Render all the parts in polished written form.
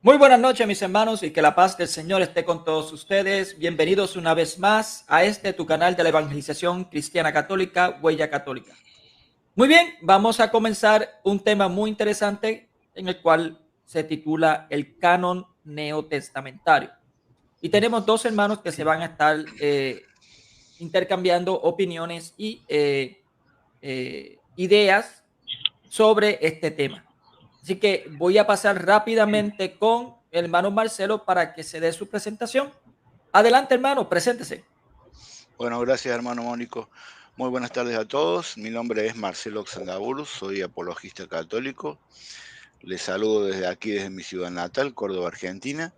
Muy buenas noches, mis hermanos, y que la paz del Señor esté con todos ustedes. Bienvenidos una vez más a tu canal de la evangelización cristiana católica, Huella Católica. Muy bien, vamos a comenzar un tema muy interesante en el cual se titula el canon neotestamentario. Y tenemos dos hermanos que se van a estar intercambiando opiniones y ideas sobre este tema. Así que voy a pasar rápidamente con el hermano Marcelo para que se dé su presentación. Adelante, hermano, preséntese. Bueno, gracias hermano Mónico. Muy buenas tardes a todos. Mi nombre es Marcelo Xandaburus, soy apologista católico. Les saludo desde aquí, desde mi ciudad natal, Córdoba, Argentina.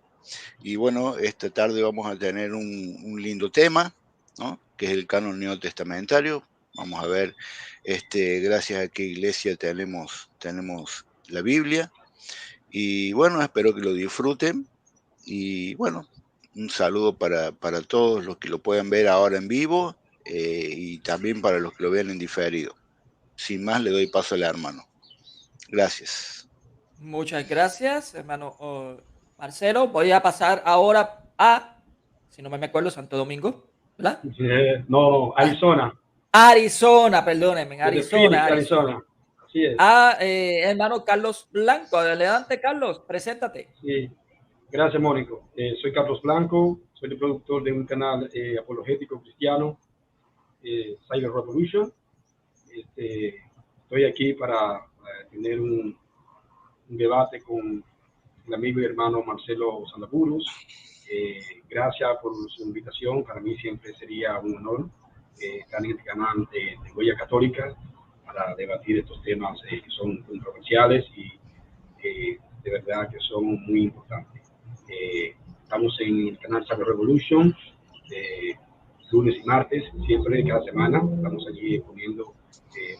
Y bueno, esta tarde vamos a tener un lindo tema, ¿no? Que es el canon neotestamentario. Vamos a ver, gracias a qué iglesia tenemos la Biblia. Y bueno, espero que lo disfruten. Y bueno, un saludo para todos los que lo puedan ver ahora en vivo y también para los que lo vean en diferido. Sin más, le doy paso al hermano. Gracias. Muchas gracias, hermano Marcelo. Voy a pasar ahora a, si no me acuerdo, Santo Domingo, ¿verdad? No, Arizona, Arizona, perdónenme, desde Arizona, Phoenix, Arizona. Arizona. Así es. Hermano Carlos Blanco. Adelante, Carlos, preséntate. Sí. Gracias, Mónico. Soy Carlos Blanco, soy el productor de un canal apologético cristiano, Cyber Revolution. Estoy aquí para tener un debate con el amigo y hermano Marcelo Sandaburus. Gracias por su invitación. Para mí siempre sería un honor estar en este canal de Huella Católica para debatir estos temas que son controversiales y de verdad que son muy importantes. Estamos en el canal Cyber Revolution, lunes y martes, siempre, cada semana. Estamos allí poniendo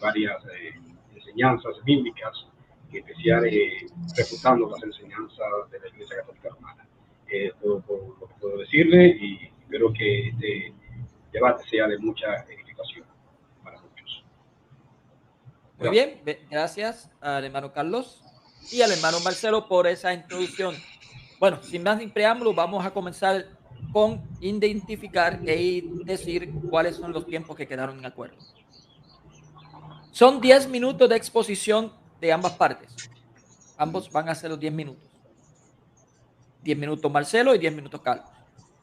varias enseñanzas bíblicas, en especial refutando las enseñanzas de la Iglesia Católica Romana. Todo por lo que puedo decirle y espero que este debate sea de mucha edificación para muchos. Muy Gracias. bien, gracias al hermano Carlos y al hermano Marcelo por esa introducción. Bueno, sin más preámbulo, vamos a comenzar con identificar y decir cuáles son los tiempos que quedaron en acuerdo. Son 10 minutos de exposición de ambas partes. Ambos van a ser los 10 minutos. 10 minutos Marcelo y 10 minutos Carlos.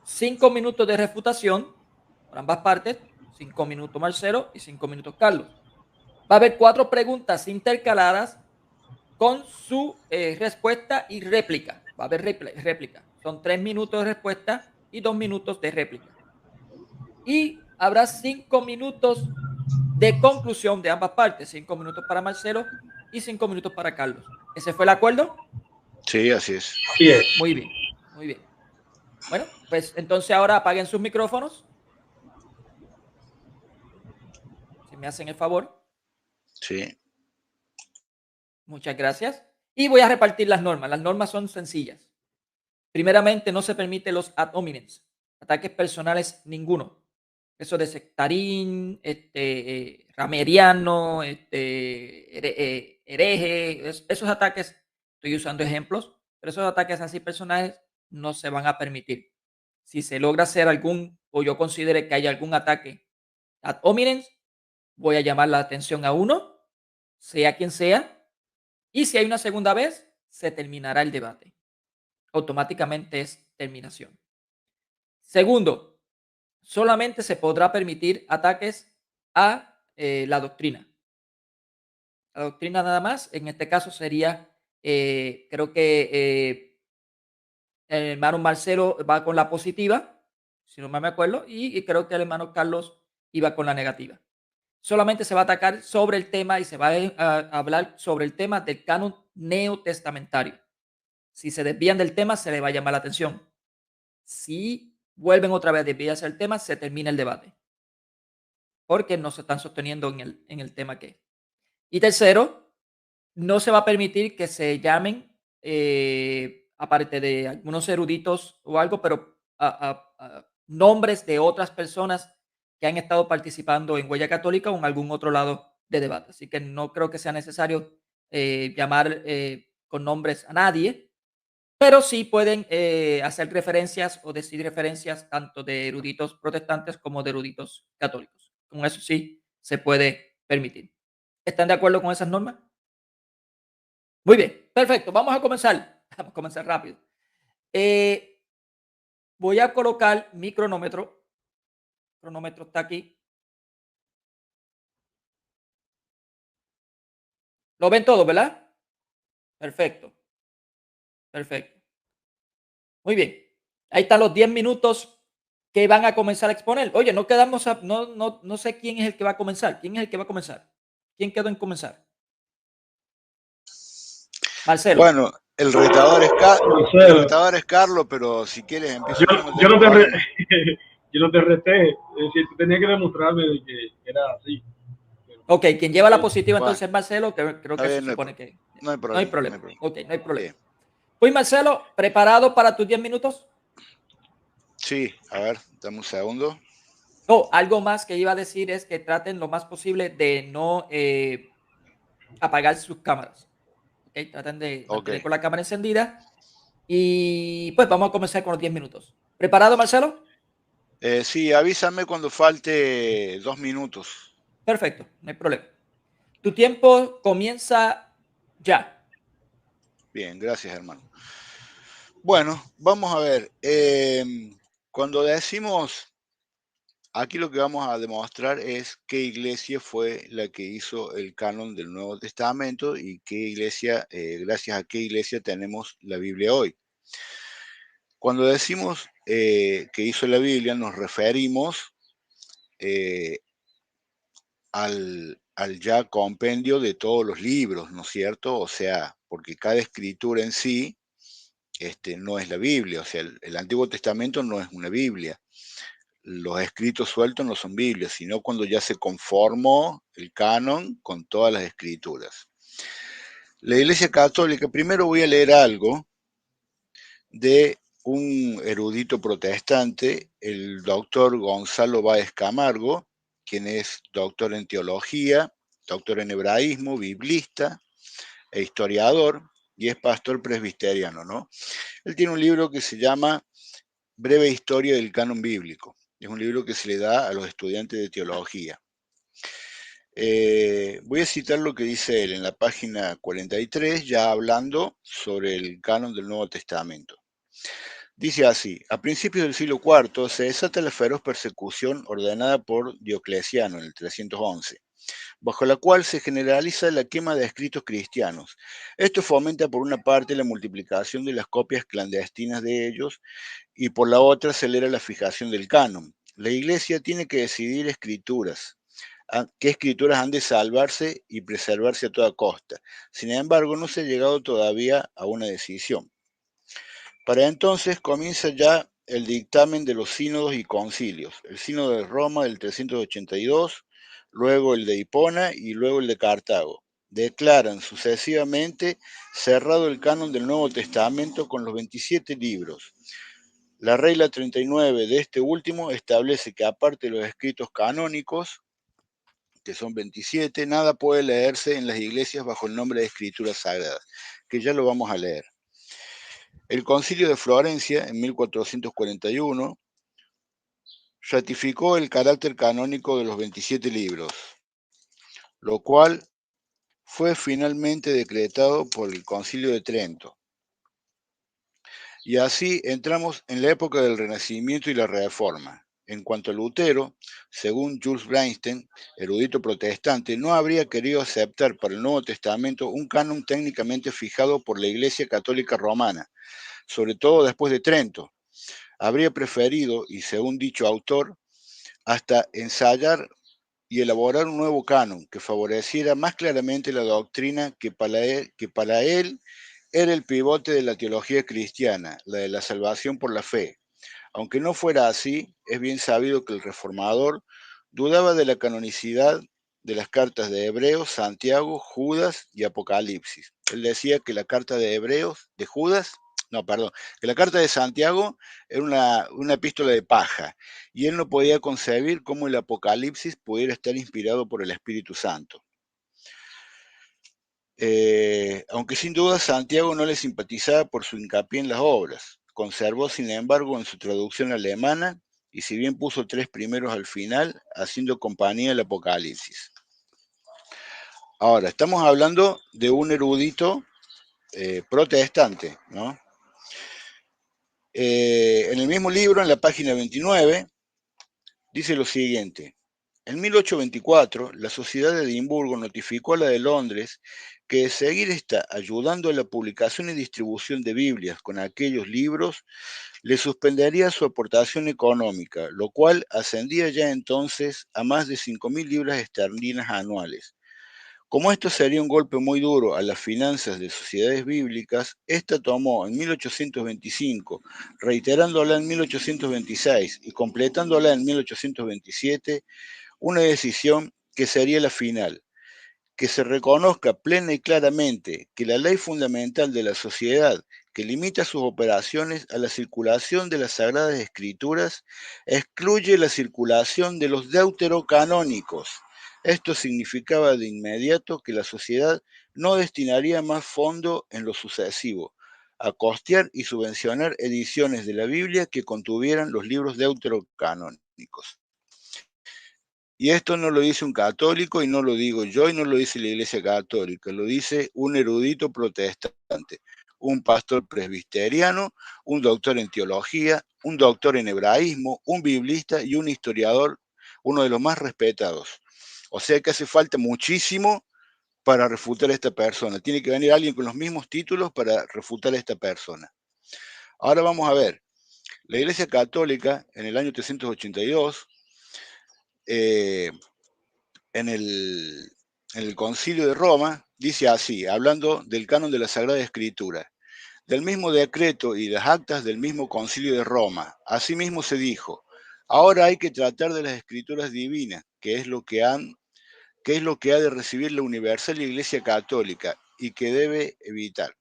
5 minutos de refutación por ambas partes. 5 minutos Marcelo y 5 minutos Carlos. Va a haber 4 preguntas intercaladas con su respuesta y réplica. Va a haber réplica. Son 3 minutos de respuesta y 2 minutos de réplica. Y habrá 5 minutos de conclusión de ambas partes. 5 minutos para Marcelo y 5 minutos para Carlos. ¿Ese fue el acuerdo? Sí, así es. Así es. Muy bien, muy bien. Bueno, pues entonces ahora apaguen sus micrófonos. Si me hacen el favor. Sí. Muchas gracias. Y voy a repartir las normas. Las normas son sencillas. Primeramente, no se permite los ad hominems, ataques personales ninguno. Eso de sectarín, rameriano, hereje, esos ataques, estoy usando ejemplos, pero esos ataques así personales no se van a permitir. Si se logra hacer algún, o yo considere que hay algún ataque ad hominem, voy a llamar la atención a uno, sea quien sea, y si hay una segunda vez, se terminará el debate. Automáticamente es terminación. Segundo, solamente se podrá permitir ataques a la doctrina. La doctrina nada más, en este caso sería, creo que el hermano Marcelo va con la positiva, si no me acuerdo, y creo que el hermano Carlos iba con la negativa. Solamente se va a atacar sobre el tema y se va a hablar sobre el tema del canon neotestamentario. Si se desvían del tema, se le va a llamar la atención. Si vuelven otra vez a desviarse del tema, se termina el debate. Porque no se están sosteniendo en el tema que es. Y tercero, no se va a permitir que se llamen, aparte de algunos eruditos o algo, pero a nombres de otras personas que han estado participando en Huella Católica o en algún otro lado de debate. Así que no creo que sea necesario llamar con nombres a nadie. pero sí pueden hacer referencias o decir referencias tanto de eruditos protestantes como de eruditos católicos. Con eso sí se puede permitir. ¿Están de acuerdo con esas normas? Muy bien, perfecto. Vamos a comenzar. Vamos a comenzar rápido. Voy a colocar mi cronómetro. El cronómetro está aquí. ¿Lo ven todo, verdad? Perfecto. Perfecto. Muy bien. Ahí están los 10 minutos que van a comenzar a exponer. Oye, no quedamos no sé quién es el que va a comenzar. ¿Quién es el que va a comenzar? ¿Quién quedó en comenzar? Marcelo. Bueno, el retador es, Marcelo, Carlos, pero si quieres empiezo yo, no yo tengo no te problema. yo no te reté, es decir, tú tenías que demostrarme de que era así. Ok, quien lleva la positiva Bueno, entonces es Marcelo, que creo está que se bien, supone que no hay no hay problema, no problema. hay problema. Ok, no hay problema. Bien. Pues Marcelo, ¿preparado para tus 10 minutos? Sí, a ver, dame un segundo. Oh, algo más que iba a decir es que traten lo más posible de no apagar sus cámaras. Okay, traten de mantener Ok. con la cámara encendida. Y pues vamos a comenzar con los 10 minutos. ¿Preparado, Marcelo? Sí, avísame cuando falte 2 minutos. Perfecto, no hay problema. Tu tiempo comienza ya. Bien, gracias, hermano. Bueno, vamos a ver. Cuando decimos, aquí lo que vamos a demostrar es qué iglesia fue la que hizo el canon del Nuevo Testamento y qué iglesia, gracias a qué iglesia tenemos la Biblia hoy. Cuando decimos que hizo la Biblia, nos referimos al ya compendio de todos los libros, ¿no es cierto? O sea, porque cada escritura en sí no es la Biblia, o sea, el Antiguo Testamento no es una Biblia. Los escritos sueltos no son Biblias, sino cuando ya se conformó el canon con todas las escrituras. La Iglesia Católica, primero voy a leer algo de un erudito protestante, el doctor Gonzalo Báez Camargo, quien es doctor en teología, doctor en hebraísmo, biblista e historiador, y es pastor presbiteriano, ¿no? Él tiene un libro que se llama Breve Historia del Canon Bíblico. Es un libro que se le da a los estudiantes de teología. Voy a citar lo que dice él en la página 43, ya hablando sobre el canon del Nuevo Testamento. Dice así: a principios del siglo IV se desata la feroz persecución ordenada por Diocleciano en el 311, bajo la cual se generaliza la quema de escritos cristianos. Esto fomenta por una parte la multiplicación de las copias clandestinas de ellos y por la otra acelera la fijación del canon. La Iglesia tiene que decidir qué escrituras han de salvarse y preservarse a toda costa. Sin embargo, no se ha llegado todavía a una decisión. Para entonces comienza ya el dictamen de los sínodos y concilios. El sínodo de Roma del 382, luego el de Hipona y luego el de Cartago. Declaran sucesivamente cerrado el canon del Nuevo Testamento con los 27 libros. La regla 39 de este último establece que aparte de los escritos canónicos, que son 27, nada puede leerse en las iglesias bajo el nombre de escrituras sagradas, que ya lo vamos a leer. El Concilio de Florencia, en 1441, ratificó el carácter canónico de los 27 libros, lo cual fue finalmente decretado por el Concilio de Trento. Y así entramos en la época del Renacimiento y la Reforma. En cuanto a Lutero, según Jules Breinstein, erudito protestante, no habría querido aceptar para el Nuevo Testamento un canon técnicamente fijado por la Iglesia Católica Romana, sobre todo después de Trento. Habría preferido, y según dicho autor, hasta ensayar y elaborar un nuevo canon que favoreciera más claramente la doctrina que para él era el pivote de la teología cristiana, la de la salvación por la fe. Aunque no fuera así, es bien sabido que el reformador dudaba de la canonicidad de las cartas de Hebreos, Santiago, Judas y Apocalipsis. Él decía que la carta de Hebreos, de Judas, no, perdón, que la carta de Santiago era una epístola de paja, y él no podía concebir cómo el Apocalipsis pudiera estar inspirado por el Espíritu Santo. aunque sin duda Santiago no le simpatizaba por su hincapié en las obras. Conservó, sin embargo, en su traducción alemana, y si bien puso 3 primeros al final, haciendo compañía al Apocalipsis. Ahora, estamos hablando de un erudito protestante, ¿no? En el mismo libro, en la página 29, dice lo siguiente. En 1824, la Sociedad de Edimburgo notificó a la de Londres que de seguir ayudando a la publicación y distribución de Biblias con aquellos libros, le suspendería su aportación económica, lo cual ascendía ya entonces a más de 5.000 libras esterlinas anuales. Como esto sería un golpe muy duro a las finanzas de sociedades bíblicas, esta tomó en 1825, reiterándola en 1826 y completándola en 1827, una decisión que sería la final, que se reconozca plena y claramente que la ley fundamental de la sociedad que limita sus operaciones a la circulación de las Sagradas Escrituras excluye la circulación de los deuterocanónicos. Esto significaba de inmediato que la sociedad no destinaría más fondo en lo sucesivo a costear y subvencionar ediciones de la Biblia que contuvieran los libros deuterocanónicos. Y esto no lo dice un católico y no lo digo yo y no lo dice la Iglesia Católica, lo dice un erudito protestante, un pastor presbiteriano, un doctor en teología, un doctor en hebraísmo, un biblista y un historiador, uno de los más respetados. O sea que hace falta muchísimo para refutar a esta persona. Tiene que venir alguien con los mismos títulos para refutar a esta persona. Ahora vamos a ver. La Iglesia Católica, en el año 382, en el Concilio de Roma, dice así, hablando del canon de la Sagrada Escritura: del mismo decreto y las actas del mismo Concilio de Roma, asimismo se dijo, ahora hay que tratar de las Escrituras divinas, que es lo que ha de recibir la universal Iglesia Católica y que debe evitar.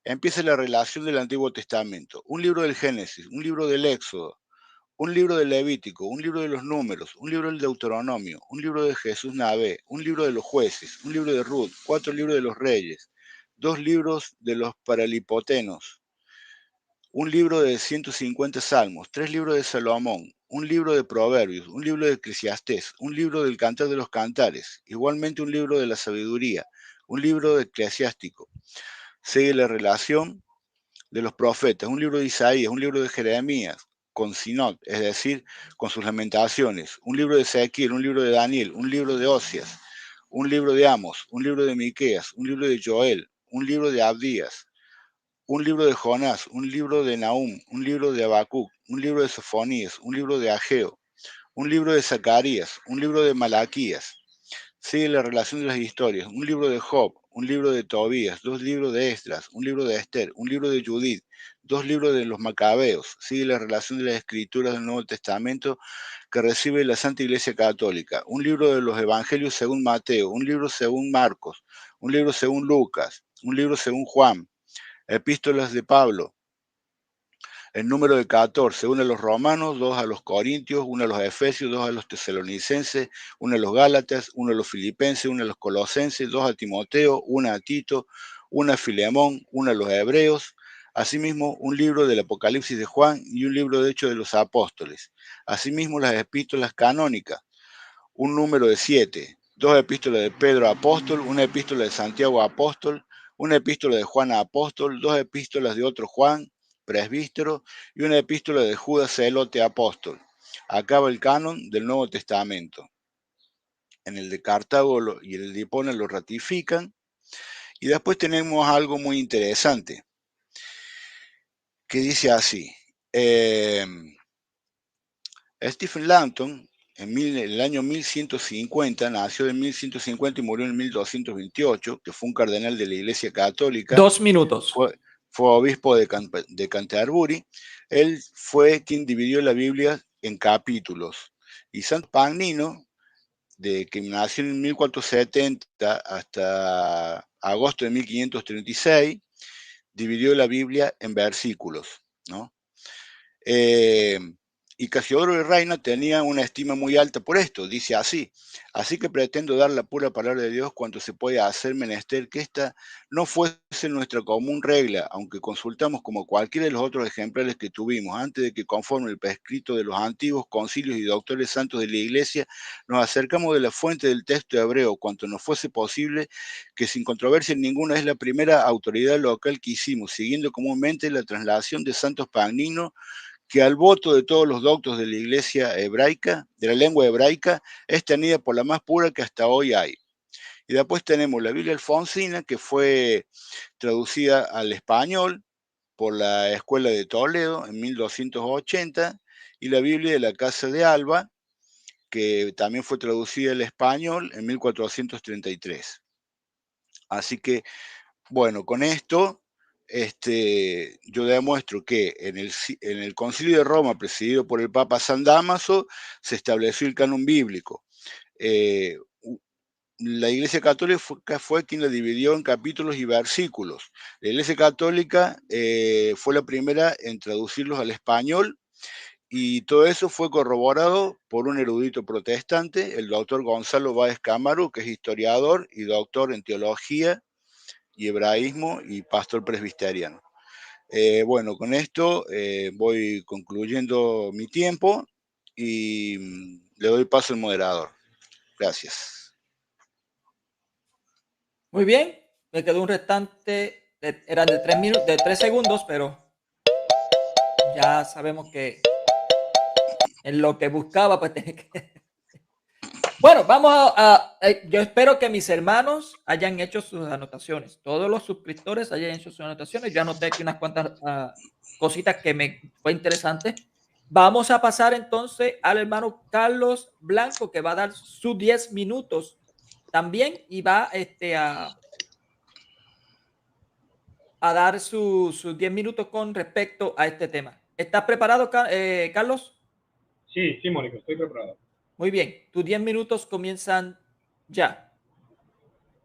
Empieza la relación del Antiguo Testamento, un libro del Génesis, un libro del Éxodo, un libro del Levítico, un libro de los Números, un libro del Deuteronomio, un libro de Jesús Navé, un libro de los Jueces, un libro de Ruth, 4 libros de los Reyes, 2 libros de los Paralipotenos, un libro de 150 salmos, 3 libros de Salomón, un libro de Proverbios, un libro de Eclesiastés, un libro del Cantar de los Cantares, igualmente un libro de la Sabiduría, un libro de Eclesiástico. Sigue la relación de los profetas, un libro de Isaías, un libro de Jeremías, con Sinot, es decir, con sus lamentaciones, un libro de Ezequiel, un libro de Daniel, un libro de Osias, un libro de Amos, un libro de Miqueas, un libro de Joel, un libro de Abdías, un libro de Jonás, un libro de Nahum, un libro de Habacuc, un libro de Sofonías, un libro de Ageo, un libro de Zacarías, un libro de Malaquías. Sigue la relación de las historias, un libro de Job, un libro de Tobías, 2 libros de Esdras, un libro de Esther, un libro de Judith, 2 libros de los Macabeos. Sigue la relación de las escrituras del Nuevo Testamento que recibe la Santa Iglesia Católica, un libro de los Evangelios según Mateo, un libro según Marcos, un libro según Lucas, un libro según Juan, epístolas de Pablo, el número de 14, uno a los romanos, 2 a los corintios, 1 a los efesios, 2 a los tesalonicenses, 1 a los gálatas, 1 a los filipenses, 1 a los colosenses, 2 a Timoteo, 1 a Tito, 1 a Filemón, 1 a los hebreos, asimismo un libro del Apocalipsis de Juan y un libro de Hechos de los Apóstoles, asimismo las epístolas canónicas, un número de 7, 2 epístolas de Pedro apóstol, una epístola de Santiago apóstol, una epístola de Juan apóstol, 2 epístolas de otro Juan, presbítero, y una epístola de Judas celote apóstol. Acaba el canon del Nuevo Testamento. En el de Cartago y el de Hipona lo ratifican. Y después tenemos algo muy interesante, que dice así. Stephen Langton, en el año 1150, nació en 1150 y murió en 1228, que fue un cardenal de la Iglesia Católica. 2 minutos. Fue obispo de Canterbury. Él fue quien dividió la Biblia en capítulos. Y Santo Pagnino, que nació en 1470 hasta agosto de 1536, dividió la Biblia en versículos, ¿no? Y Casiodoro de Reina tenía una estima muy alta por esto, dice así: así que pretendo dar la pura palabra de Dios cuanto se puede hacer menester que esta no fuese nuestra común regla, aunque consultamos como cualquiera de los otros ejemplares que tuvimos, antes de que conforme el prescrito de los antiguos concilios y doctores santos de la Iglesia, nos acercamos de la fuente del texto hebreo, cuanto nos fuese posible, que sin controversia ninguna es la primera autoridad local que hicimos, siguiendo comúnmente la traslación de Santos Pagnino, que al voto de todos los doctos de la Iglesia hebraica, de la lengua hebraica, es tenida por la más pura que hasta hoy hay. Y después tenemos la Biblia Alfonsina, que fue traducida al español por la Escuela de Toledo en 1280, y la Biblia de la Casa de Alba, que también fue traducida al español en 1433. Así que, bueno, con esto yo demuestro que en el Concilio de Roma, presidido por el Papa San Dámaso, se estableció el canon bíblico. La Iglesia Católica fue quien la dividió en capítulos y versículos. La Iglesia Católica fue la primera en traducirlos al español, y todo eso fue corroborado por un erudito protestante, el doctor Gonzalo Báez Cámaro, que es historiador y doctor en teología y hebraísmo y pastor presbiteriano. Bueno, con esto voy concluyendo mi tiempo y le doy paso al moderador. Gracias. Muy bien, me quedó un restante, eran de 3 minutos, de 3 segundos, pero ya sabemos que en lo que buscaba, pues tenía que... Bueno, vamos yo espero que mis hermanos hayan hecho sus anotaciones. Todos los suscriptores hayan hecho sus anotaciones. Yo anoté aquí unas cuantas cositas que me fue interesante. Vamos a pasar entonces al hermano Carlos Blanco, que va a dar sus 10 minutos también y va a dar sus 10 minutos con respecto a este tema. ¿Estás preparado, Carlos? Sí, sí, Mónica, estoy preparado. Muy bien, tus 10 minutos comienzan ya.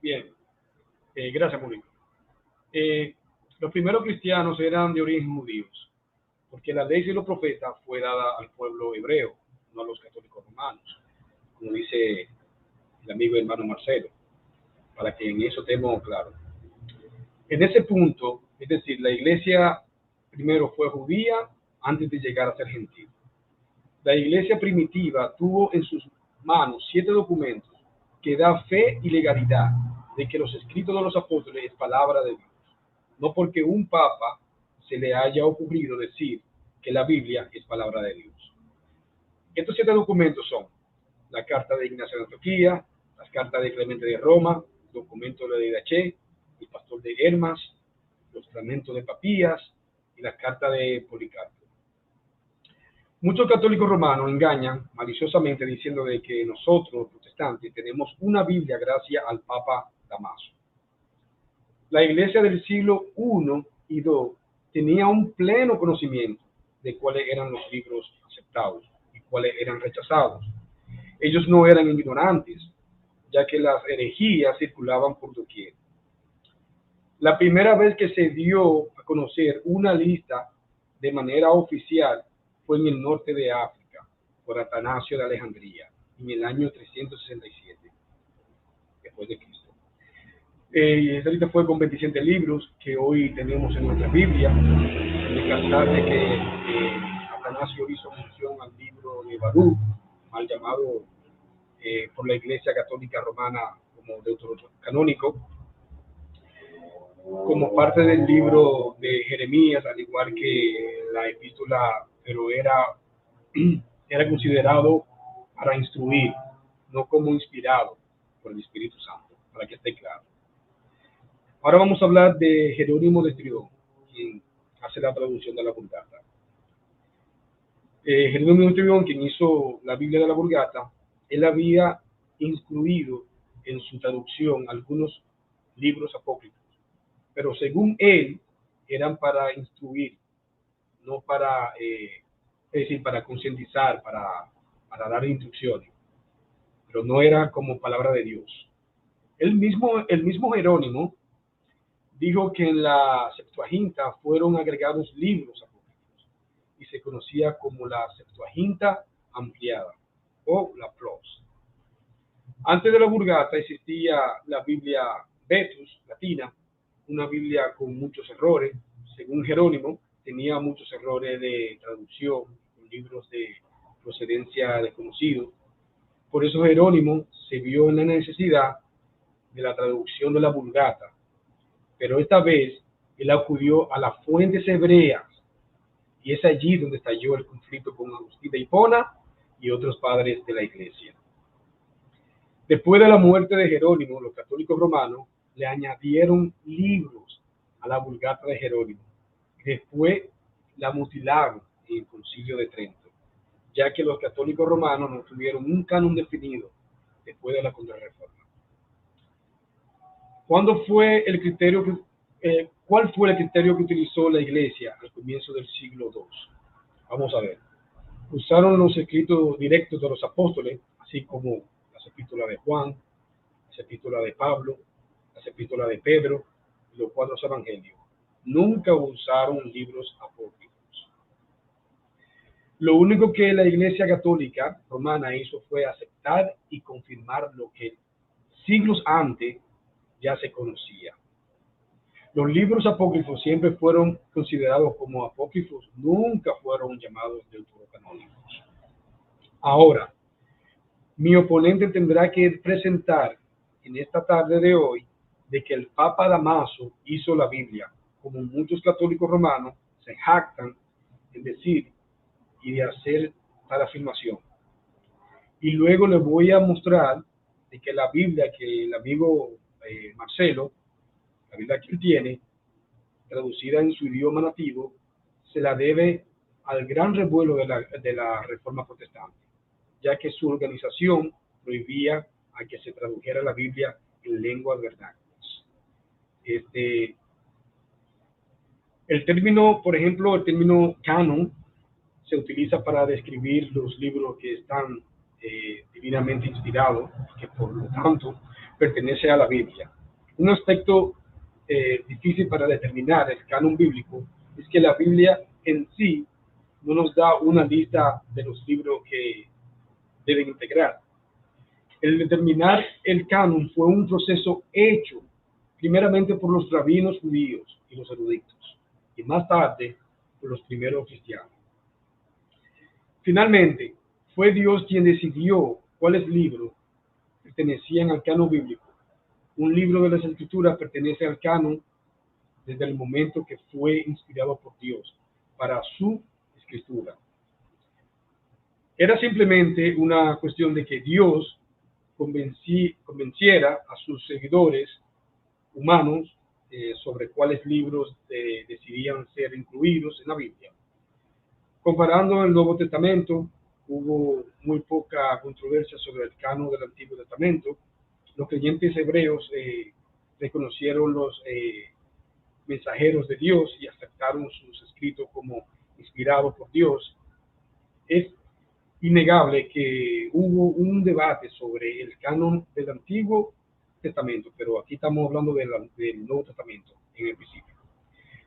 Bien, gracias, Mónica. Los primeros cristianos eran de origen judíos, porque la ley de los profetas fue dada al pueblo hebreo, no a los católicos romanos, como dice el amigo y hermano Marcelo, para que en eso estemos claros. En ese punto, es decir, la iglesia primero fue judía antes de llegar a ser gentil. La iglesia primitiva tuvo en sus manos 7 documentos que dan fe y legalidad de que los escritos de los apóstoles es palabra de Dios. No porque un papa se le haya ocurrido decir que la Biblia es palabra de Dios. Estos 7 documentos son la carta de Ignacio de Antioquía, las cartas de Clemente de Roma, documento de Didaché, el pastor de Hermas, los fragmentos de Papías y la carta de Policarpo. Muchos católicos romanos engañan maliciosamente diciendo de que nosotros, los protestantes, tenemos una Biblia gracias al Papa Damaso. La iglesia del siglo I y II tenía un pleno conocimiento de cuáles eran los libros aceptados y cuáles eran rechazados. Ellos no eran ignorantes, ya que las herejías circulaban por doquier. La primera vez que se dio a conocer una lista de manera oficial fue en el norte de África, por Atanasio de Alejandría, en el año 367, después de Cristo. Esta lista fue con 27 libros que hoy tenemos en nuestra Biblia. En el caso de que Atanasio hizo mención al libro de Baruch, mal llamado por la Iglesia Católica Romana como deuterocanónico, como parte del libro de Jeremías, al igual que la epístola, pero era considerado para instruir, no como inspirado por el Espíritu Santo, para que esté claro. Ahora vamos a hablar de Jerónimo de Estridón, quien hace la traducción de la Vulgata. Jerónimo de Estridón, quien hizo la Biblia de la Vulgata, él había incluido en su traducción algunos libros apócrifos, pero según él, eran para instruir, no para, es decir, para concientizar, para dar instrucciones, pero no era como palabra de Dios. El mismo Jerónimo dijo que en la Septuaginta fueron agregados libros apócrifos, y se conocía como la Septuaginta ampliada o la Plus. Antes de la Vulgata existía la Biblia Vetus latina, una Biblia con muchos errores. Según Jerónimo, tenía muchos errores de traducción, libros de procedencia desconocido. Por eso Jerónimo se vio en la necesidad de la traducción de la Vulgata, pero esta vez él acudió a las fuentes hebreas, y es allí donde estalló el conflicto con Agustín de Hipona y otros padres de la iglesia. Después de la muerte de Jerónimo, los católicos romanos le añadieron libros a la Vulgata de Jerónimo. Después la mutilaron en el Concilio de Trento, ya que los católicos romanos no tuvieron un canon definido después de la Contrarreforma. ¿Cuál fue el criterio que utilizó la Iglesia al comienzo del siglo II? Vamos a ver. Usaron los escritos directos de los apóstoles, así como las epístolas de Juan, las epístolas de Pablo, las epístolas de Pedro y los 4 evangelios. Nunca usaron libros apócrifos. Lo único que la Iglesia Católica Romana hizo fue aceptar y confirmar lo que siglos antes ya se conocía. Los libros apócrifos siempre fueron considerados como apócrifos, nunca fueron llamados deuterocanónicos. Ahora, mi oponente tendrá que presentar en esta tarde de hoy de que el Papa Damaso hizo la Biblia, como muchos católicos romanos se jactan en decir y de hacer tal afirmación. Y luego le voy a mostrar de que la Biblia que el amigo Marcelo, la Biblia que él tiene, traducida en su idioma nativo, se la debe al gran revuelo de la Reforma Protestante, ya que su organización prohibía a que se tradujera la Biblia en lenguas vernáculas. El término, por ejemplo, el término canon se utiliza para describir los libros que están divinamente inspirados, que por lo tanto pertenece a la Biblia. Un aspecto difícil para determinar el canon bíblico es que la Biblia en sí no nos da una lista de los libros que deben integrar. El determinar el canon fue un proceso hecho primeramente por los rabinos judíos y los eruditos, y más tarde por los primeros cristianos. Finalmente, fue Dios quien decidió cuáles libros pertenecían al canon bíblico. Un libro de las Escrituras pertenece al canon desde el momento que fue inspirado por Dios para su escritura. Era simplemente una cuestión de que Dios convenciera a sus seguidores humanos sobre cuáles libros decidían ser incluidos en la Biblia. Comparando el Nuevo Testamento, hubo muy poca controversia sobre el canon del Antiguo Testamento. Los creyentes hebreos reconocieron los mensajeros de Dios y aceptaron sus escritos como inspirados por Dios. Es innegable que hubo un debate sobre el canon del Antiguo Testamento, pero aquí estamos hablando del Nuevo Testamento en el principio.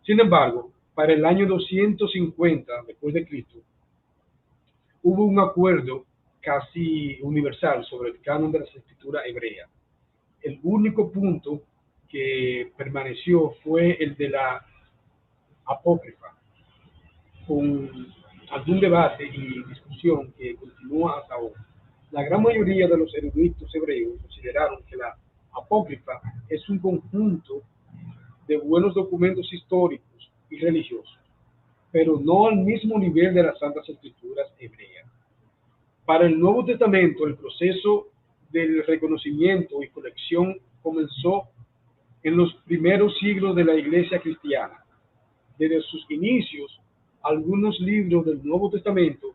Sin embargo, para el año 250 después de Cristo, hubo un acuerdo casi universal sobre el canon de las escrituras hebreas. El único punto que permaneció fue el de la apócrifa, con algún debate y discusión que continúa hasta hoy. La gran mayoría de los eruditos hebreos consideraron que la apócrifa es un conjunto de buenos documentos históricos y religiosos, pero no al mismo nivel de las Santas Escrituras hebreas. Para el Nuevo Testamento, el proceso del reconocimiento y colección comenzó en los primeros siglos de la Iglesia cristiana. Desde sus inicios, algunos libros del Nuevo Testamento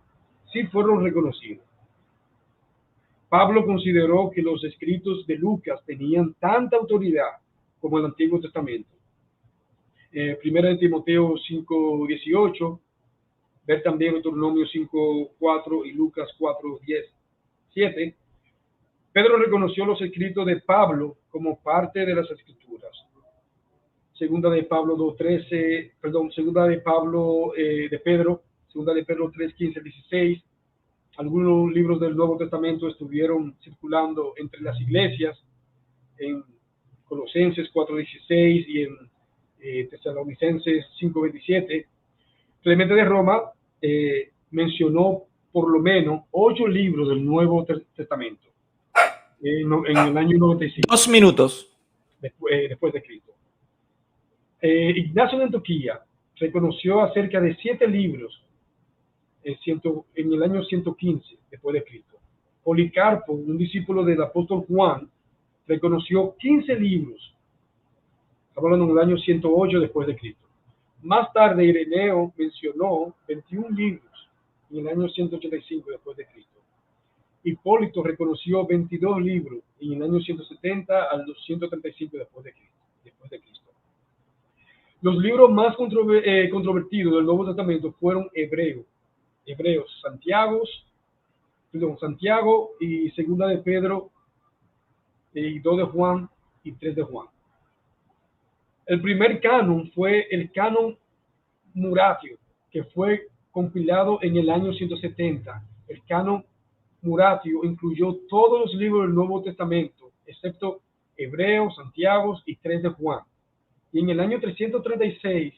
sí fueron reconocidos. Pablo consideró que los escritos de Lucas tenían tanta autoridad como el Antiguo Testamento. Primera de Timoteo 5:18, ver también Deuteronomio 5:4 y Lucas 4:7. Pedro reconoció los escritos de Pablo como parte de las Escrituras. Segunda de Pablo 2:13, segunda de Pedro Segunda de Pedro 3, 15, 16. Algunos libros del Nuevo Testamento estuvieron circulando entre las iglesias en Colosenses 4:16 y en Tesalonicenses 5:27. Clemente de Roma mencionó por lo menos 8 libros del Nuevo Testamento en el año 95. 2 minutos. Después de Cristo. Ignacio de Antioquía reconoció acerca de 7 libros en el año 115 después de Cristo. Policarpo, un discípulo del apóstol Juan, reconoció 15 libros, hablando en el año 108 después de Cristo. Más tarde, Ireneo mencionó 21 libros en el año 185 después de Cristo. Hipólito reconoció 22 libros en el año 170 al 135 después de Cristo. Los libros más controvertidos del Nuevo Testamento fueron Hebreos, Santiago y Segunda de Pedro, y 2 de Juan y 3 de Juan. El primer canon fue el canon Muratio, que fue compilado en el año 170. El canon Muratio incluyó todos los libros del Nuevo Testamento, excepto Hebreos, Santiago y 3 de Juan. Y en el año 63,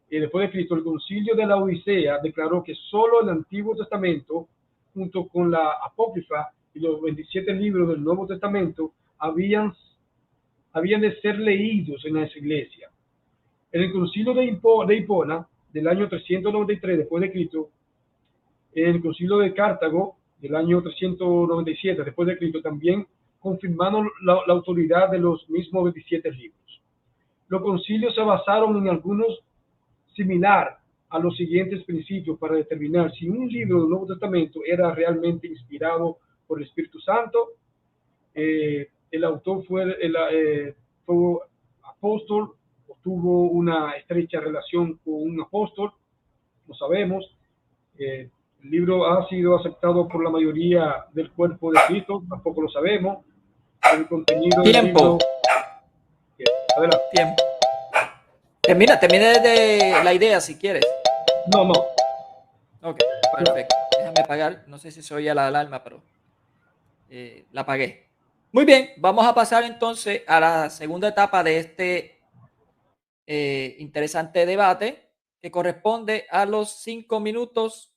después de Cristo, el Concilio de la Odisea declaró que solo el Antiguo Testamento, junto con la Apócrifa y los 27 libros del Nuevo Testamento, habían de ser leídos en las iglesias. En el Concilio de Hipona, del año 393 después de Cristo, en el Concilio de Cartago, del año 397 después de Cristo, también confirmaron la autoridad de los mismos 27 libros. Los concilios se basaron en algunos similar a los siguientes principios para determinar si un libro del Nuevo Testamento era realmente inspirado por el Espíritu Santo. El autor fue apóstol o tuvo una estrecha relación con un apóstol, lo sabemos. El libro ha sido aceptado por la mayoría del cuerpo de Cristo, tampoco lo sabemos. El contenido del libro... Adelante. Tiempo. Termina de la idea si quieres. No. Ok, perfecto. Déjame apagar. No sé si se oye la alarma, pero la apagué. Muy bien, vamos a pasar entonces a la segunda etapa de este interesante debate, que corresponde a los 5 minutos.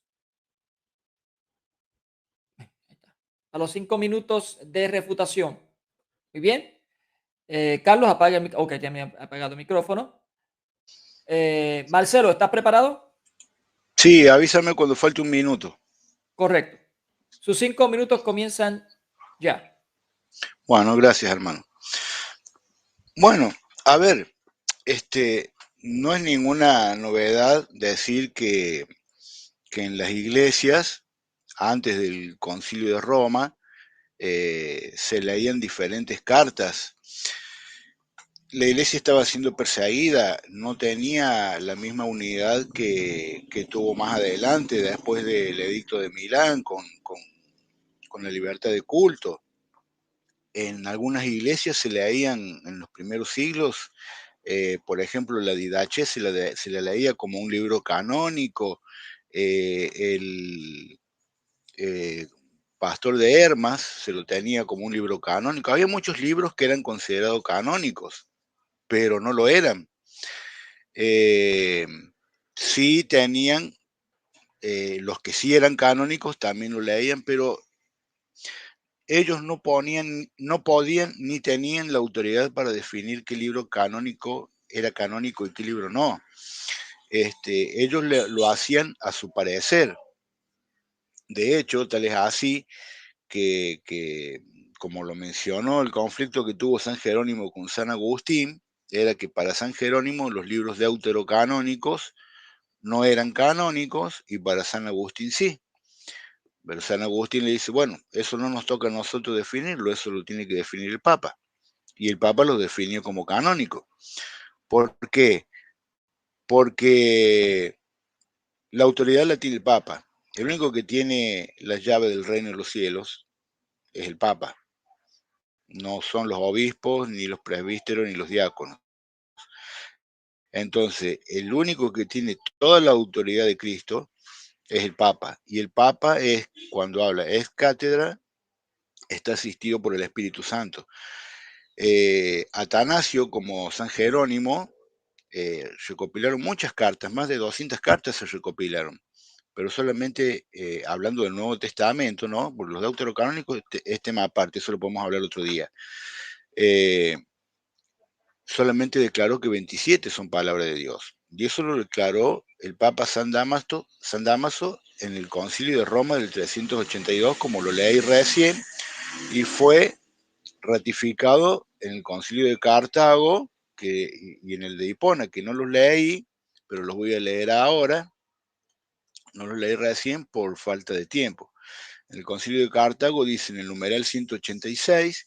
A los 5 minutos de refutación. Muy bien. Carlos, apaga el micrófono. Ok, ya me ha apagado el micrófono. Marcelo, ¿estás preparado? Sí, avísame cuando falte un minuto. Correcto. Sus 5 minutos comienzan ya. Bueno, gracias, hermano. Bueno, a ver, no es ninguna novedad decir que en las iglesias, antes del Concilio de Roma, se leían diferentes cartas. La iglesia estaba siendo perseguida, no tenía la misma unidad que tuvo más adelante, después del edicto de Milán, con la libertad de culto. En algunas iglesias se leían en los primeros siglos, por ejemplo, la Didache se la leía como un libro canónico. El Pastor de Hermas se lo tenía como un libro canónico. Había muchos libros que eran considerados canónicos, pero no lo eran. Sí tenían, los que sí eran canónicos también lo leían, pero ellos no podían ni tenían la autoridad para definir qué libro canónico era canónico y qué libro no. Ellos lo hacían a su parecer. De hecho, tal es así que, como lo mencionó, el conflicto que tuvo San Jerónimo con San Agustín era que para San Jerónimo los libros deuterocanónicos no eran canónicos y para San Agustín sí. Pero San Agustín le dice, bueno, eso no nos toca a nosotros definirlo, eso lo tiene que definir el Papa. Y el Papa lo definió como canónico. ¿Por qué? Porque la autoridad la tiene el Papa. El único que tiene la llave del reino de los cielos es el Papa. No son los obispos, ni los presbíteros, ni los diáconos. Entonces, el único que tiene toda la autoridad de Cristo es el Papa. Y el Papa es, cuando habla, es cátedra, está asistido por el Espíritu Santo. Atanasio, como San Jerónimo, recopilaron muchas cartas, más de 200 cartas se recopilaron, pero solamente hablando del Nuevo Testamento, ¿no? Por los deuterocanónicos es tema aparte, eso lo podemos hablar otro día. Solamente declaró que 27 son palabra de Dios. Y eso lo declaró el Papa San Damaso en el Concilio de Roma del 382, como lo leí recién, y fue ratificado en el Concilio de Cartago y en el de Hipona, que no los leí, pero los voy a leer ahora. No los leí recién por falta de tiempo. En el Concilio de Cartago dice, en el numeral 186,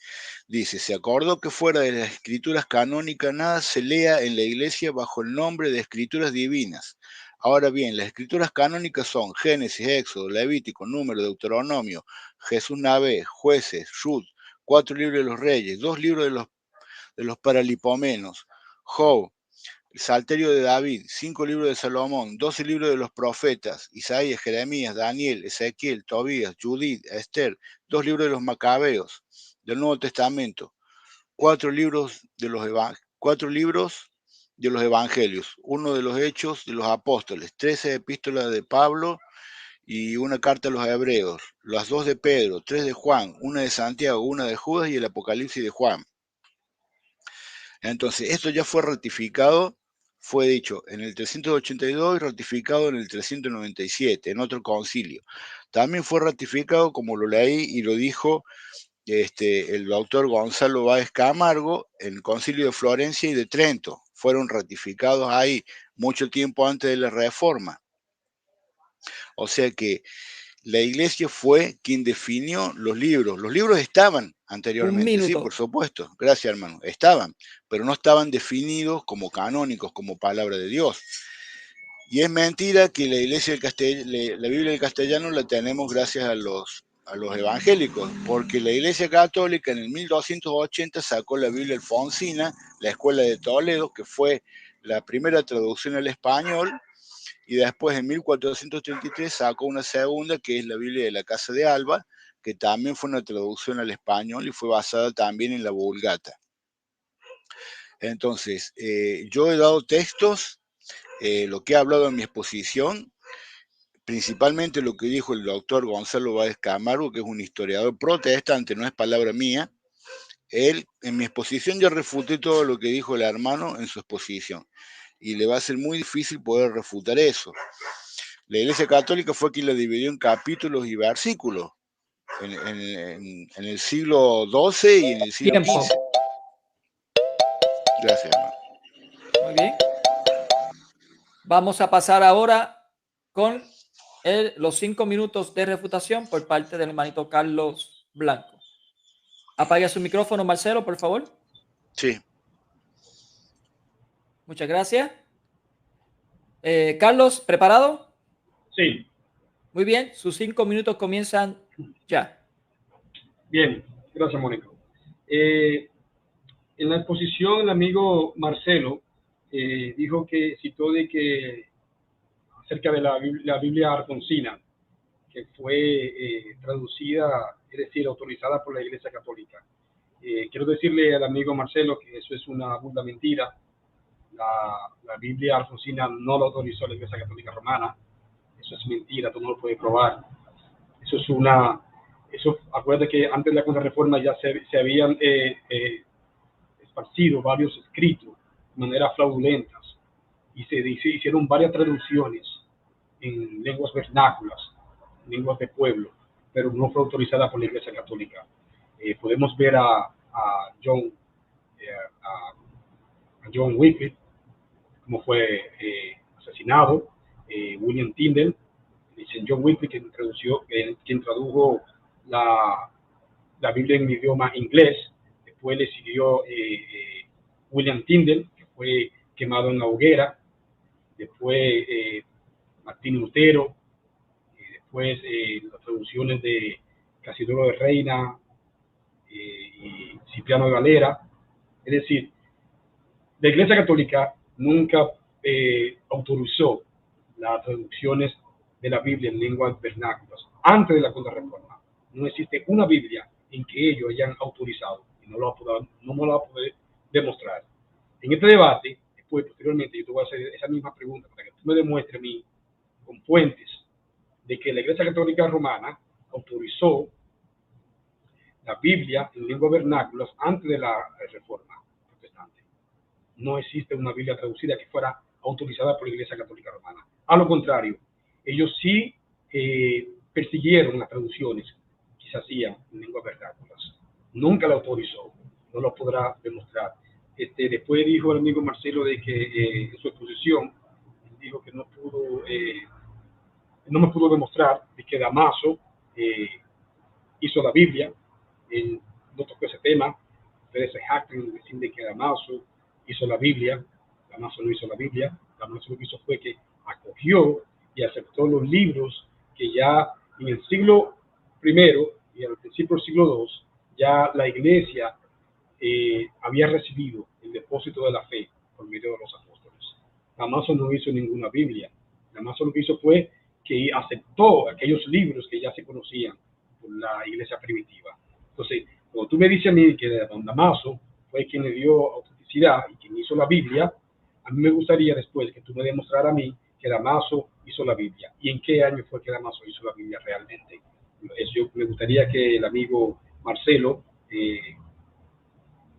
dice, se acordó que fuera de las escrituras canónicas nada se lea en la Iglesia bajo el nombre de escrituras divinas. Ahora bien, las escrituras canónicas son Génesis, Éxodo, Levítico, Número, Deuteronomio, Jesús Navé, Jueces, Ruth, 4 libros de los Reyes, 2 libros de los Paralipomenos, Job, el Salterio de David, 5 libros de Salomón, 12 libros de los profetas, Isaías, Jeremías, Daniel, Ezequiel, Tobías, Judith, Esther, 2 libros de los Macabeos, del Nuevo Testamento, 4 libros de los Evangelios, 1 de los Hechos de los Apóstoles, 13 epístolas de Pablo y una carta a los Hebreos, las 2 de Pedro, 3 de Juan, 1 de Santiago, 1 de Judas y el Apocalipsis de Juan. Entonces, esto ya fue ratificado, fue dicho en el 382 y ratificado en el 397, en otro concilio. También fue ratificado, como lo leí y lo dijo el doctor Gonzalo Báez Camargo, en el concilio de Florencia y de Trento. Fueron ratificados ahí mucho tiempo antes de la Reforma. O sea que la Iglesia fue quien definió los libros. Los libros estaban anteriormente, sí, por supuesto. Gracias, hermano. Estaban, pero no estaban definidos como canónicos, como palabra de Dios. Y es mentira que la Iglesia la Biblia del castellano la tenemos gracias a los evangélicos, porque la Iglesia Católica en el 1280 sacó la Biblia alfonsina, la Escuela de Toledo, que fue la primera traducción al español, y después en 1433 sacó una segunda, que es la Biblia de la Casa de Alba, que también fue una traducción al español y fue basada también en la Vulgata. Entonces, yo he dado textos, lo que he hablado en mi exposición, principalmente lo que dijo el doctor Gonzalo Báez Camargo, que es un historiador protestante, no es palabra mía. Él, en mi exposición, yo refuté todo lo que dijo el hermano en su exposición, y le va a ser muy difícil poder refutar eso. La Iglesia Católica fue quien la dividió en capítulos y versículos en el siglo XII y en el siglo XV. Gracias, hermano. Muy bien. Vamos a pasar ahora con los 5 minutos de refutación por parte del hermanito Carlos Blanco. Apague su micrófono, Marcelo, por favor. Sí. Muchas gracias. Carlos, ¿preparado? Sí. Muy bien, sus 5 minutos comienzan ya. Bien, gracias, Mónico. En la exposición, el amigo Marcelo dijo que citó de que acerca de la Biblia alfonsina, que fue traducida, es decir, autorizada por la Iglesia Católica. Quiero decirle al amigo Marcelo que eso es una burda mentira. La Biblia alfonsina no lo autorizó la Iglesia Católica Romana. Eso es mentira, tú no lo puedes probar. Acuérdate que antes de la Contrarreforma ya se habían esparcido varios escritos de manera fraudulentas y se hicieron varias traducciones en lenguas vernáculas, lenguas de pueblo, pero no fue autorizada por la Iglesia Católica. Podemos ver a John Wycliffe, como fue asesinado, William Tyndale, dicen John Wycliffe, quien tradujo la Biblia en idioma inglés. Después le siguió William Tyndale, que fue quemado en la hoguera. Después Martín Lutero. Después las traducciones de Casidoro de Reina y Cipriano de Valera. Es decir, la Iglesia Católica nunca autorizó las traducciones de la Biblia en lenguas vernáculas antes de la Contrarreforma. No existe una Biblia en que ellos hayan autorizado, y no me lo va a poder demostrar. En este debate, después, posteriormente, yo te voy a hacer esa misma pregunta para que tú me demuestres a mí, con fuentes, de que la Iglesia Católica Romana autorizó la Biblia en lenguas vernáculas antes de la Reforma Protestante. No existe una Biblia traducida que fuera autorizada por la Iglesia Católica Romana. A lo contrario, ellos sí persiguieron las traducciones que se hacían en lenguas vernáculas. Nunca la autorizó, no lo podrá demostrar. Después dijo el amigo Marcelo de que en su exposición dijo que no me pudo demostrar de que Damaso hizo la Biblia. Él no tocó ese tema. Ustedes se jactan en decir de que Damaso hizo la Biblia. Damaso no hizo la Biblia. Damaso lo que hizo fue que acogió y aceptó los libros que ya en el siglo I y al principio del siglo II ya la Iglesia había recibido el depósito de la fe por medio de los apóstoles. Damaso no hizo ninguna Biblia. Damaso lo que hizo fue que aceptó aquellos libros que ya se conocían por la Iglesia primitiva. Entonces, cuando tú me dices a mí que don Damaso fue quien le dio autenticidad y quien hizo la Biblia, a mí me gustaría después que tú me demostraras a mí que Damaso hizo la Biblia. ¿Y en qué año fue que Damaso hizo la Biblia realmente? Eso me gustaría que el amigo Marcelo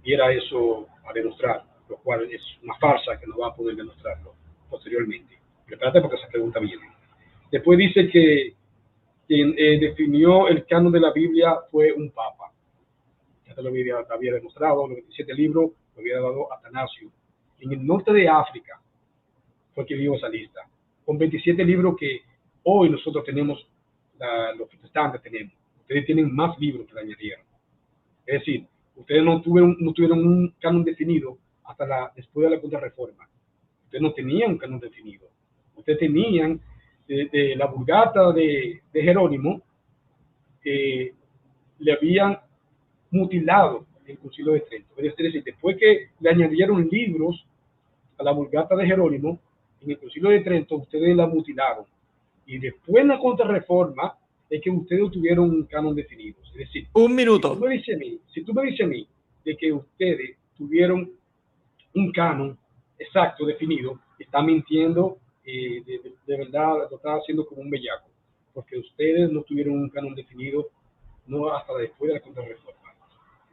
diera eso a demostrar, lo cual es una farsa que no va a poder demostrarlo posteriormente. Prepárate porque esa pregunta viene. Después dice que quien definió el canon de la Biblia fue un papa. Ya te lo había demostrado, los 27 libros lo había dado Atanasio. En el norte de África fue que dio esa lista, con 27 libros que hoy nosotros tenemos, los protestantes tenemos. Ustedes tienen más libros que le añadieron. Es decir, ustedes no tuvieron un canon definido hasta después de la Contrarreforma. Ustedes no tenían un canon definido. Ustedes tenían de la Vulgata de Jerónimo, le habían mutilado el Concilio de Trento. Es decir, después que le añadieron libros a la Vulgata de Jerónimo, en el Concilio de Trento ustedes la mutilaron. Y después en la Contrarreforma es que ustedes tuvieron un canon definido. Es decir, un minuto. Si tú me dices a mí de que ustedes tuvieron un canon exacto, definido, está mintiendo, de verdad lo está haciendo como un bellaco, porque ustedes no tuvieron un canon definido, no hasta después de la Contrarreforma.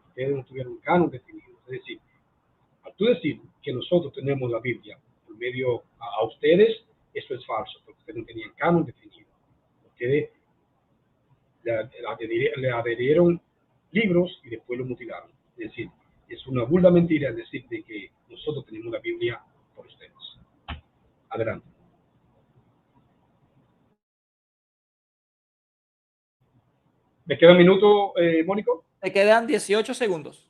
Ustedes no tuvieron un canon definido. Es decir, al tú decir que nosotros tenemos la Biblia por medio a ustedes, eso es falso, porque ustedes no tenían canon definido. Ustedes le adherieron libros y después lo mutilaron. Es decir, es una burda mentira decir de que nosotros tenemos la Biblia por ustedes. Adelante. ¿Me queda un minuto, Mónico? Te quedan 18 segundos.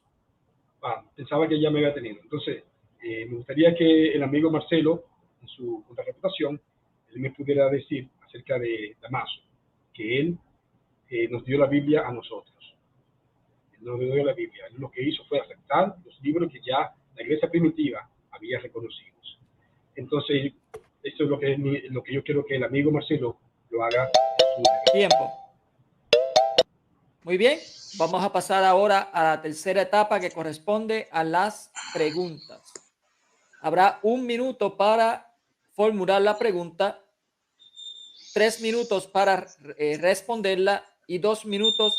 Pensaba que ya me había tenido. Entonces, me gustaría que el amigo Marcelo, en su contrarreputación, él me pudiera decir acerca de Damaso, que él nos dio la Biblia a nosotros. Él nos dio la Biblia. Él lo que hizo fue aceptar los libros que ya la iglesia primitiva había reconocido. Entonces, esto es lo que yo quiero que el amigo Marcelo lo haga. Tiempo. Muy bien, vamos a pasar ahora a la tercera etapa que corresponde a las preguntas. Habrá 1 minuto para formular la pregunta, 3 minutos para responderla y 2 minutos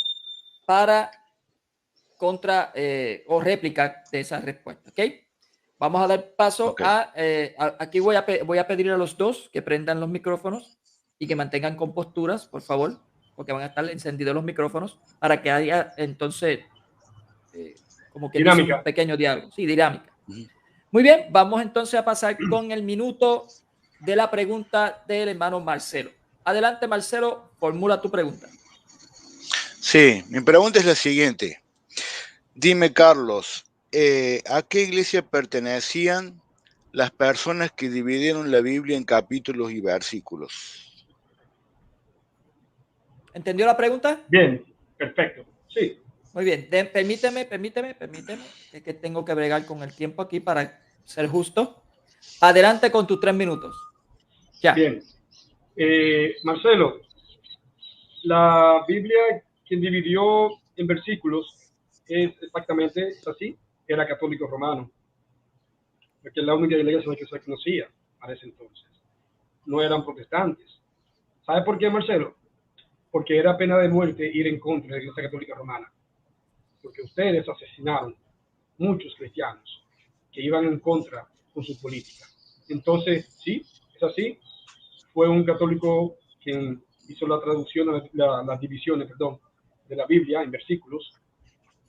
para contra o réplica de esa respuesta. ¿Ok? Vamos a dar paso aquí voy a pedir a los dos que prendan los micrófonos y que mantengan composturas, por favor, porque van a estar encendidos los micrófonos para que haya entonces como que dice un pequeño diálogo. Sí, dinámica. Muy bien, vamos entonces a pasar con el minuto de la pregunta del hermano Marcelo. Adelante, Marcelo, formula tu pregunta. Sí, mi pregunta es la siguiente. Dime, Carlos, ¿a qué iglesia pertenecían las personas que dividieron la Biblia en capítulos y versículos? ¿Entendió la pregunta? Bien, perfecto. Sí. Muy bien. Permíteme, es que tengo que bregar con el tiempo aquí para ser justo. Adelante con tus 3 minutos. Ya. Bien. Marcelo, la Biblia, quien dividió en versículos, es exactamente así, era católico romano, porque la única iglesia que se conocía para ese entonces. No eran protestantes. ¿Sabe por qué, Marcelo? Porque era pena de muerte ir en contra de la iglesia católica romana, porque ustedes asesinaron muchos cristianos que iban en contra con su política. Entonces, sí, es así, fue un católico quien hizo la traducción, las divisiones, perdón, de la Biblia en versículos,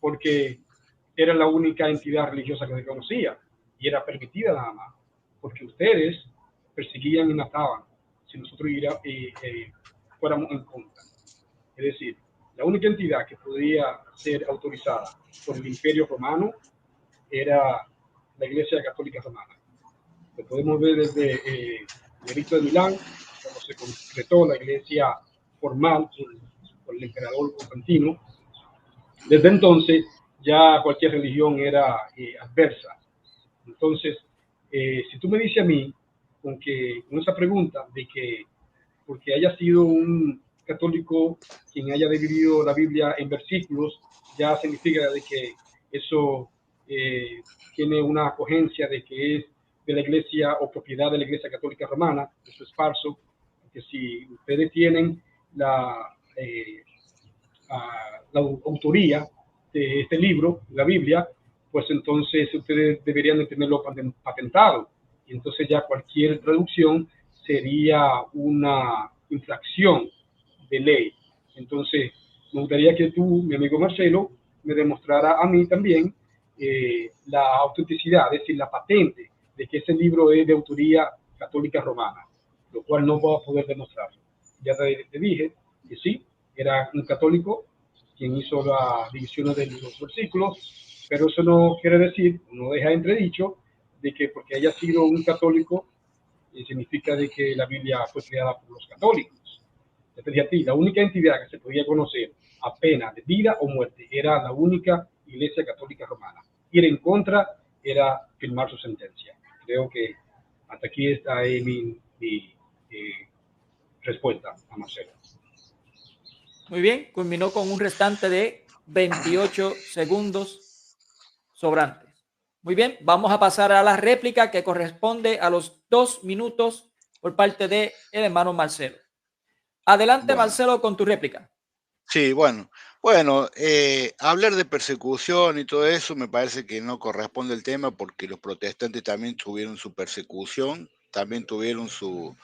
porque era la única entidad religiosa que se conocía y era permitida nada más, porque ustedes perseguían y mataban si nosotros fuéramos en contra. Es decir, la única entidad que podía ser autorizada por el Imperio Romano era la Iglesia Católica Romana. Lo podemos ver desde el Edicto de Milán, cuando se concretó la Iglesia formal por el emperador Constantino. Desde entonces ya cualquier religión era adversa. Entonces, si tú me dices a mí, con esa pregunta de que porque haya sido un católico quien haya dividido la Biblia en versículos, ya significa de que eso tiene una acogencia de que es de la iglesia o propiedad de la iglesia católica romana. Eso es falso, porque si ustedes tienen la autoría de este libro, la Biblia, pues entonces ustedes deberían de tenerlo patentado. Y entonces ya cualquier traducción sería una infracción de ley. Entonces, me gustaría que tú, mi amigo Marcelo, me demostrara a mí también la autenticidad, es decir, la patente de que ese libro es de autoría católica romana, lo cual no voy a poder demostrarlo. Ya te dije que sí, era un católico quien hizo las divisiones de los versículos, pero eso no quiere decir, no deja entredicho, de que porque haya sido un católico, significa de que la Biblia fue creada por los católicos. Te dije a ti, la única entidad que se podía conocer a pena de vida o muerte era la única Iglesia Católica Romana. Ir en contra era firmar su sentencia. Creo que hasta aquí está mi respuesta a Marcelo. Muy bien, culminó con un restante de 28 segundos sobrantes. Muy bien, vamos a pasar a la réplica que corresponde a los 2 minutos por parte del hermano Marcelo. Adelante, Bueno. Marcelo, con tu réplica. Sí, bueno, hablar de persecución y todo eso me parece que no corresponde al tema porque los protestantes también tuvieron su persecución, también tuvieron su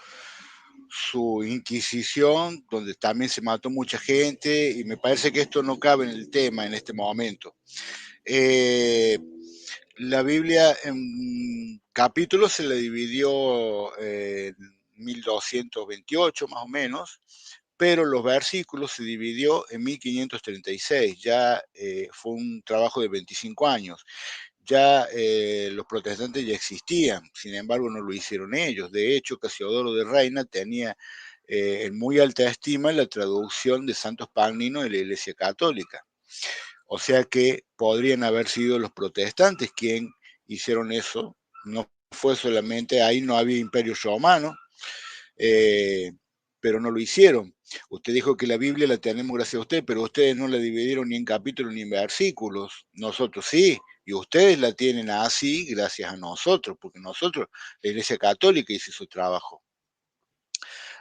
Inquisición, donde también se mató mucha gente, y me parece que esto no cabe en el tema en este momento. La Biblia en capítulos se la dividió en 1228 más o menos, pero los versículos se dividió en 1536, ya fue un trabajo de 25 años. Ya los protestantes ya existían, sin embargo no lo hicieron ellos. De hecho, Casiodoro de Reina tenía en muy alta estima la traducción de Santos Pagnino de la Iglesia Católica. O sea que podrían haber sido los protestantes quienes hicieron eso. No fue solamente, ahí no había imperio romano, pero no lo hicieron. Usted dijo que la Biblia la tenemos gracias a usted, pero ustedes no la dividieron ni en capítulos ni en versículos. Nosotros sí, y ustedes la tienen así gracias a nosotros, porque nosotros, la Iglesia Católica, hizo su trabajo.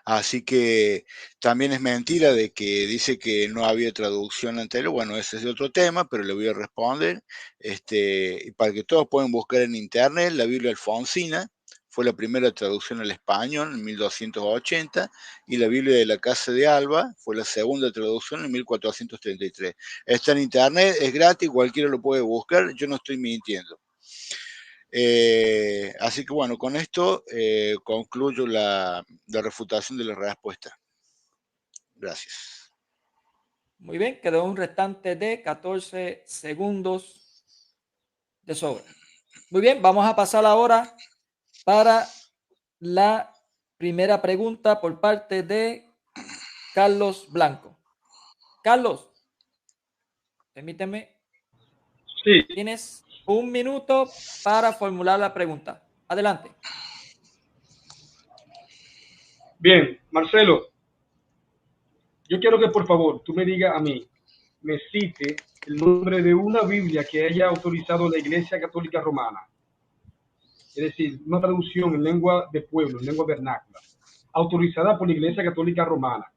Así que también es mentira de que dice que no había traducción anterior. Bueno, ese es otro tema, pero le voy a responder. Y para que todos puedan buscar en internet, la Biblia Alfonsina fue la primera traducción al español en 1280 y la Biblia de la Casa de Alba fue la segunda traducción en 1433. Está en internet, es gratis, cualquiera lo puede buscar, yo no estoy mintiendo. Así que bueno, con esto concluyo la refutación de la respuesta. Gracias. Muy bien, quedó un restante de 14 segundos de sobra. Muy bien, vamos a pasar ahora para la primera pregunta por parte de Carlos Blanco. Carlos, permíteme. Sí. Tienes 1 minuto para formular la pregunta. Adelante. Bien, Marcelo, yo quiero que por favor tú me digas a mí, me cite el nombre de una Biblia que haya autorizado la Iglesia Católica Romana. Es decir, una traducción en lengua de pueblo, en lengua vernácula, autorizada por la Iglesia Católica Romana,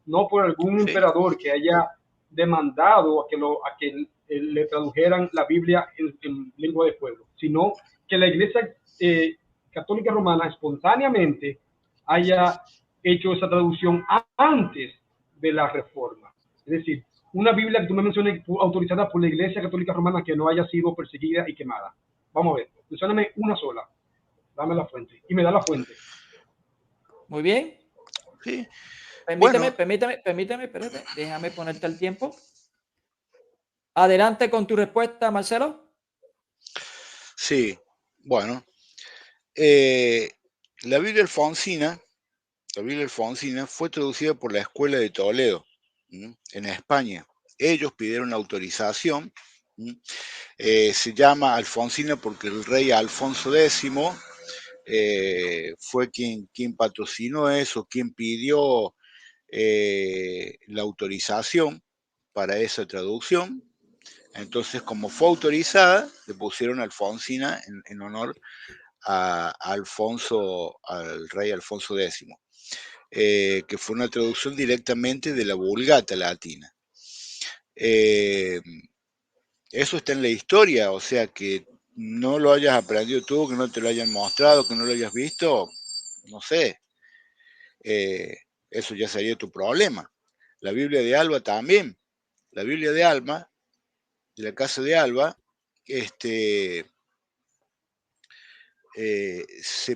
no por algún emperador que haya demandado a que le tradujeran la Biblia en lengua de pueblo, sino que la Iglesia Católica Romana espontáneamente haya hecho esa traducción antes de la Reforma. Es decir, una Biblia que tú me menciones autorizada por la Iglesia Católica Romana que no haya sido perseguida y quemada. Vamos a ver, mencióname una sola. Dame la fuente. Y me da la fuente. Muy bien. Sí. Permíteme, Bueno, espérate. Déjame ponerte el tiempo. Adelante con tu respuesta, Marcelo. sí, bueno. La Biblia Alfonsina fue traducida por la Escuela de Toledo, en España. Ellos pidieron autorización. Se llama Alfonsina porque el rey Alfonso X fue quien patrocinó eso, quien pidió la autorización para esa traducción. Entonces, como fue autorizada, le pusieron Alfonsina en honor a Alfonso, al rey Alfonso X, que fue una traducción directamente de la Vulgata latina. Eso está en la historia, o sea, que no lo hayas aprendido tú, que no te lo hayan mostrado, que no lo hayas visto, no sé, eso ya sería tu problema. La Biblia de Alba también, la Biblia de Alba, de la casa de Alba, se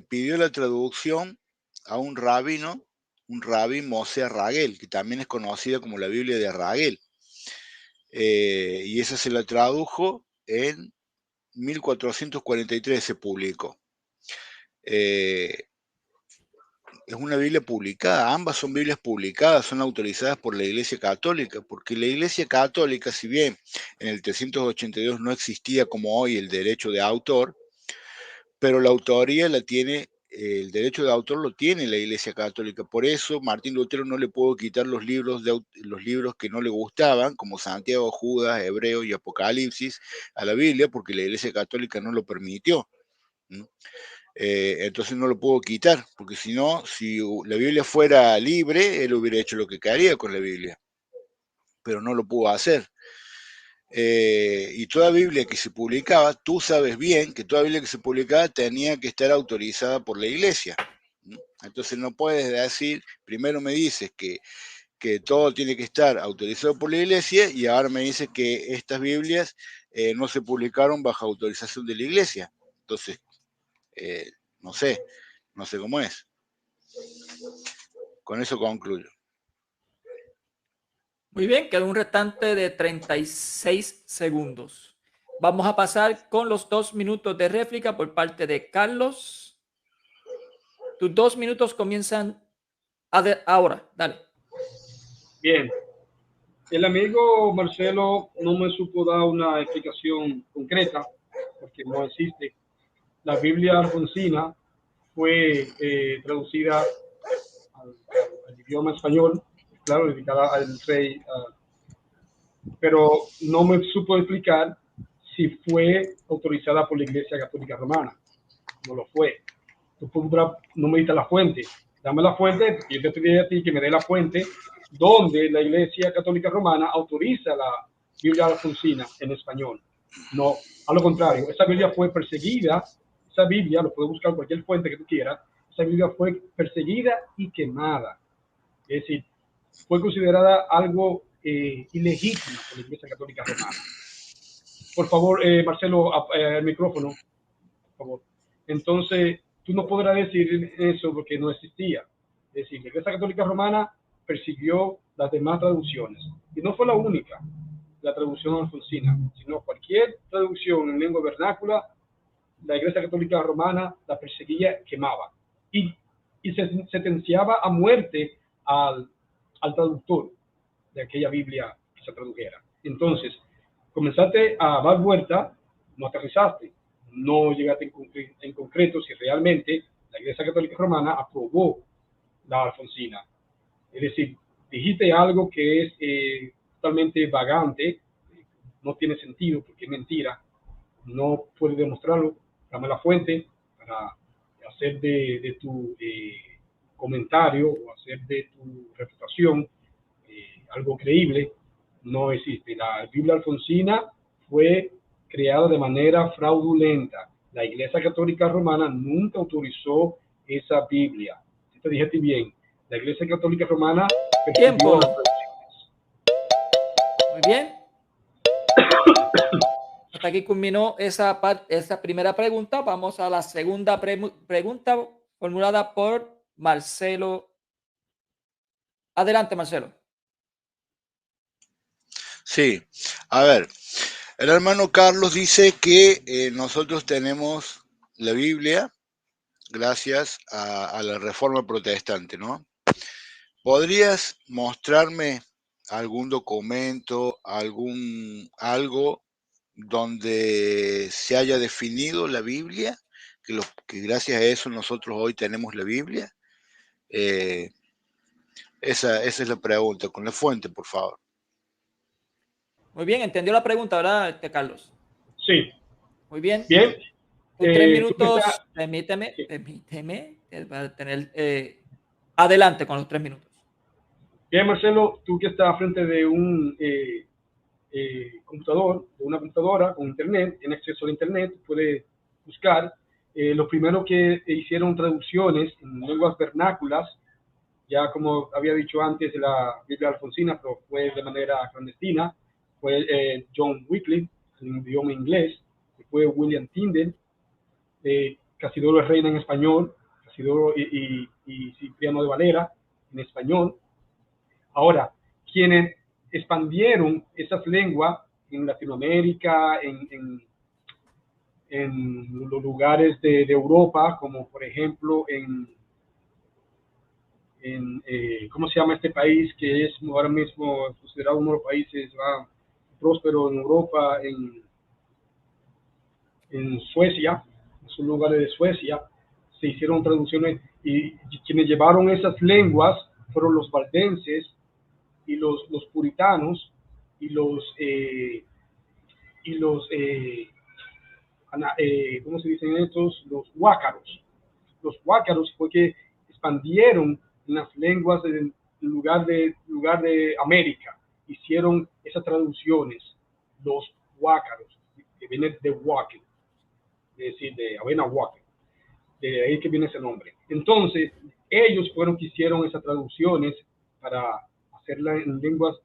pidió la traducción a un rabino, un rabí Moshe Ragel, que también es conocida como la Biblia de Ragel, y esa se la tradujo en 1443, se publicó. Es una Biblia publicada, ambas son Biblias publicadas, son autorizadas por la Iglesia Católica, porque la Iglesia Católica, si bien en el 382 no existía como hoy el derecho de autor, pero la autoría la tiene, el derecho de autor lo tiene la Iglesia Católica. Por eso Martín Lutero no le pudo quitar los libros que no le gustaban, como Santiago, Judas, Hebreo y Apocalipsis, a la Biblia, porque la Iglesia Católica no lo permitió. Entonces no lo pudo quitar, porque si no, si la Biblia fuera libre, él hubiera hecho lo que quería con la Biblia, pero no lo pudo hacer. Y toda Biblia que se publicaba, tú sabes bien que toda Biblia que se publicaba tenía que estar autorizada por la Iglesia. Entonces no puedes decir, primero me dices que todo tiene que estar autorizado por la Iglesia y ahora me dices que estas Biblias no se publicaron bajo autorización de la Iglesia. Entonces, no sé cómo es. Con eso concluyo. Muy bien, queda un restante de 36 segundos. Vamos a pasar con los 2 minutos de réplica por parte de Carlos. Tus 2 minutos comienzan ahora. Dale. Bien. El amigo Marcelo no me supo dar una explicación concreta, porque no existe. La Biblia alfonsina fue traducida al idioma español, claro, dedicada al rey, pero no me supo explicar si fue autorizada por la Iglesia Católica Romana. No lo fue. No me diste la fuente. Dame la fuente, yo te pedí a ti que me dé la fuente donde la Iglesia Católica Romana autoriza la Biblia alfonsina en español. No, a lo contrario, esa Biblia fue perseguida, esa Biblia, lo puedes buscar en cualquier fuente que tú quieras, esa Biblia fue perseguida y quemada. Es decir, fue considerada algo ilegítimo por la Iglesia Católica Romana. Por favor, Marcelo, el micrófono, por favor. Entonces, tú no podrás decir eso porque no existía. Es decir, la Iglesia Católica Romana persiguió las demás traducciones. Y no fue la única, la traducción alfonsina, sino cualquier traducción en lengua vernácula, la Iglesia Católica Romana la perseguía, quemaba. Y se sentenciaba a muerte al traductor de aquella Biblia que se tradujera. Entonces, comenzaste a dar vuelta, no aterrizaste, no llegaste en concreto si realmente la Iglesia Católica Romana aprobó la Alfonsina. Es decir, dijiste algo que es totalmente vagante, no tiene sentido porque es mentira, no puedes demostrarlo, dame la fuente para hacer de tu comentario o hacer de tu refutación algo creíble. No existe. La Biblia Alfonsina fue creada de manera fraudulenta. La Iglesia Católica Romana nunca autorizó esa Biblia. Si te dijiste bien, la Iglesia Católica Romana Tiempo. las traducciones. Muy bien. Hasta aquí culminó esa primera pregunta. Vamos a la segunda pregunta formulada por Marcelo. Adelante, Marcelo. Sí, a ver, el hermano Carlos dice que nosotros tenemos la Biblia gracias a la Reforma Protestante, ¿no? ¿Podrías mostrarme algún documento, algo donde se haya definido la Biblia? Que gracias a eso nosotros hoy tenemos la Biblia. Esa es la pregunta, con la fuente, por favor. Muy bien, entendió la pregunta, ¿verdad, Carlos? Sí. Muy bien. Bien. Tus 3 minutos, permíteme, para tener, adelante con los 3 minutos. Bien, Marcelo, tú que estás frente de un computador, de una computadora con internet, en acceso a internet, puedes buscar. Lo primero que hicieron traducciones en lenguas vernáculas, ya como había dicho antes de la Biblia Alfonsina, pero fue de manera clandestina, fue John Wycliffe, en idioma inglés, fue William Tyndale, Casidoro de Reina en español, Casidoro y Cipriano de Valera en español. Ahora, quienes expandieron esas lenguas en Latinoamérica, en los lugares de Europa, como por ejemplo ¿cómo se llama este país que es ahora mismo considerado uno de los países más prósperos en Europa, en Suecia, esos lugares de Suecia, se hicieron traducciones y quienes llevaron esas lenguas fueron los valdenses y los puritanos y los ¿cómo se dicen estos? Los huácaros. Los huácaros fue que expandieron las lenguas en lugar de América, hicieron esas traducciones, los huácaros, que viene de huáquel, es decir, de avena huáquel, de ahí que viene ese nombre. Entonces, ellos fueron que hicieron esas traducciones para hacerlas en lenguas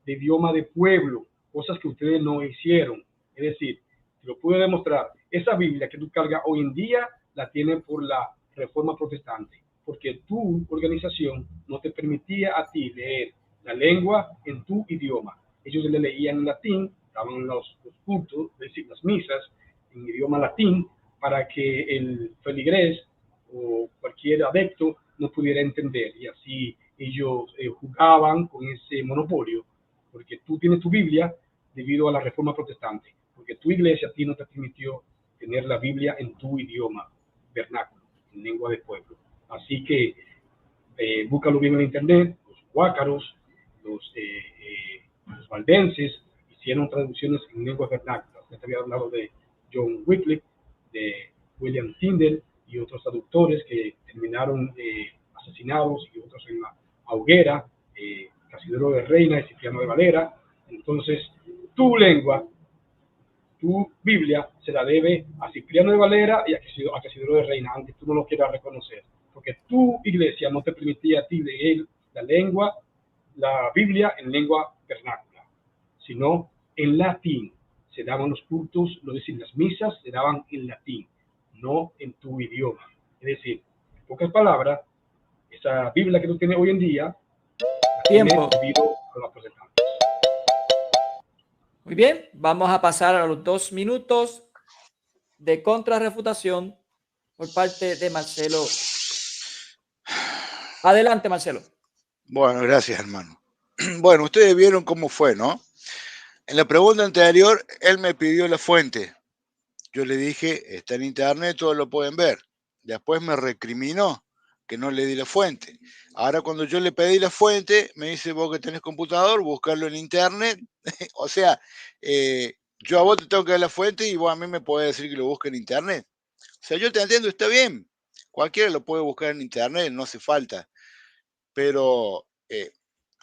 de idioma de pueblo, cosas que ustedes no hicieron. Es decir, te lo pude demostrar, esa Biblia que tú cargas hoy en día la tiene por la Reforma Protestante, porque tu organización no te permitía a ti leer la lengua en tu idioma. Ellos le leían en latín, daban los cultos, es decir, las misas en idioma latín, para que el feligrés o cualquier adepto no pudiera entender, y así ellos jugaban con ese monopolio, porque tú tienes tu Biblia debido a la Reforma Protestante, porque tu iglesia a ti no te permitió tener la Biblia en tu idioma vernáculo, en lengua de pueblo. Así que búscalo bien en internet, los huácaros, los valdenses hicieron traducciones en lenguas vernáculas. Ya te había hablado de John Wycliffe, de William Tyndale y otros traductores que terminaron asesinados y otros en la hoguera, Casidoro de Reina y Cipriano de Valera. Entonces, tu lengua, tu Biblia, se la debe a Cipriano de Valera y a Casidoro de Reina, aunque tú no lo quieras reconocer, porque tu iglesia no te permitía a ti leer la Biblia en lengua vernácula, sino en latín. Se daban los cultos, es decir, las misas se daban en latín, no en tu idioma. Es decir, en pocas palabras, esa Biblia que tú tienes hoy en día, Tiempo. Debido a los protestantes. Muy bien, vamos a pasar a los 2 minutos de contrarrefutación por parte de Marcelo. Adelante, Marcelo. Bueno, gracias, hermano. Bueno, ustedes vieron cómo fue, ¿no? En la pregunta anterior, él me pidió la fuente. Yo le dije, está en internet, todos lo pueden ver. Después me recriminó que no le di la fuente. Ahora cuando yo le pedí la fuente, me dice, vos que tenés computador, buscarlo en internet. O sea, yo a vos te tengo que dar la fuente y vos a mí me podés decir que lo busque en internet. O sea, yo te entiendo, está bien. Cualquiera lo puede buscar en internet, no hace falta. Pero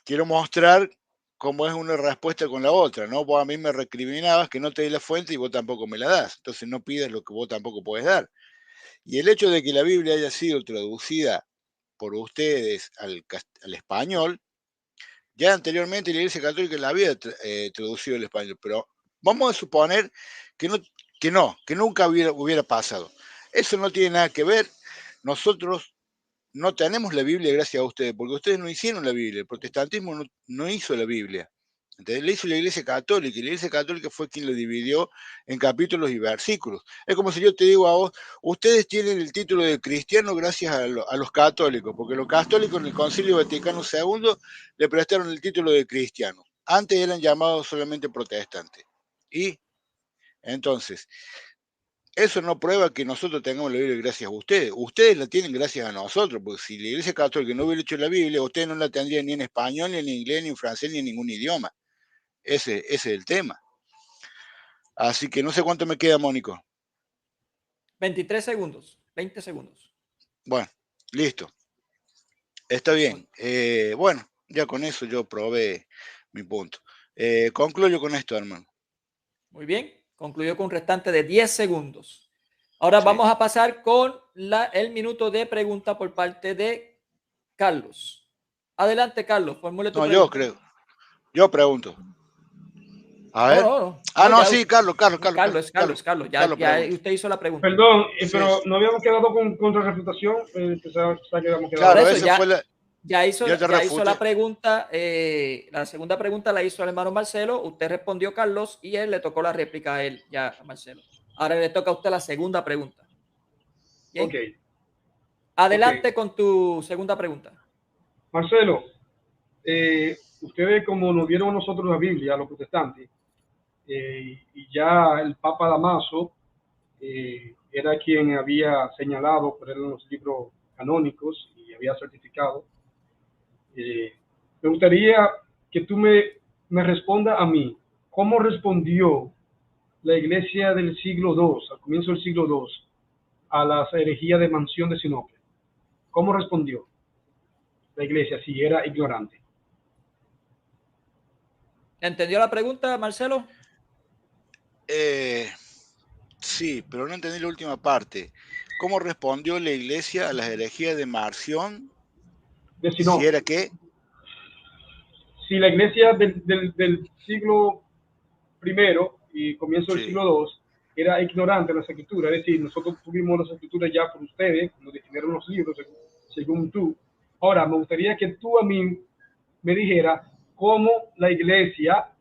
quiero mostrar cómo es una respuesta con la otra, ¿no? Vos a mí me recriminabas que no te di la fuente y vos tampoco me la das. Entonces no pides lo que vos tampoco podés dar. Y el hecho de que la Biblia haya sido traducida por ustedes al español, ya anteriormente la Iglesia Católica la había traducido al español, pero vamos a suponer que que nunca hubiera pasado. Eso no tiene nada que ver. Nosotros no tenemos la Biblia gracias a ustedes, porque ustedes no hicieron la Biblia, el protestantismo no hizo la Biblia. Entonces, la hizo la Iglesia Católica, y la Iglesia Católica fue quien lo dividió en capítulos y versículos. Es como si yo te digo a vos, ustedes tienen el título de cristiano gracias a los católicos, porque los católicos en el Concilio Vaticano II le prestaron el título de cristiano. Antes eran llamados solamente protestantes. Y entonces, eso no prueba que nosotros tengamos la Biblia gracias a ustedes. Ustedes la tienen gracias a nosotros, porque si la Iglesia Católica no hubiera hecho la Biblia, ustedes no la tendrían ni en español, ni en inglés, ni en francés, ni en ningún idioma. Ese es el tema. Así que no sé cuánto me queda, Mónico. 23 segundos, 20 segundos. Bueno, listo. Está bien. Bueno, ya con eso yo probé mi punto. Concluyo con esto, hermano. Muy bien, concluyó con un restante de 10 segundos. Ahora Sí. vamos a pasar con el minuto de pregunta por parte de Carlos. Adelante, Carlos, formule tu pregunta. Yo creo. Yo pregunto. A ver. No. No, Ya, sí, Carlos. Carlos, ya usted hizo la pregunta. Perdón, Sí. pero no habíamos quedado con contrarrefutación. Claro, Por eso, esa fue la. ya hizo refuté. la pregunta, la segunda pregunta la hizo el hermano Marcelo, usted respondió, Carlos, y él le tocó la réplica a él, ya a Marcelo. Ahora le toca a usted la segunda pregunta. ¿Bien? Ok. Adelante con tu segunda pregunta. Marcelo, ustedes como nos dieron a nosotros la Biblia, a los protestantes, y ya el Papa Damaso era quien había señalado, por eran los libros canónicos y había certificado. Me gustaría que tú me respondas a mí, ¿cómo respondió la iglesia del siglo II, al comienzo del siglo II, a las herejías de Manción de Sinople? ¿Cómo respondió la iglesia si era ignorante? ¿Entendió la pregunta, Marcelo? Sí, pero no entendí la última parte. ¿Cómo respondió la iglesia a las herejías de Marción? De Si Sinople. era qué. Si la iglesia del siglo I y comienzo del siglo II era ignorante de las escrituras, es decir, nosotros tuvimos las escrituras ya por ustedes, nos definieron los libros según tú. Ahora, me gustaría que tú a mí me dijeras cómo la iglesia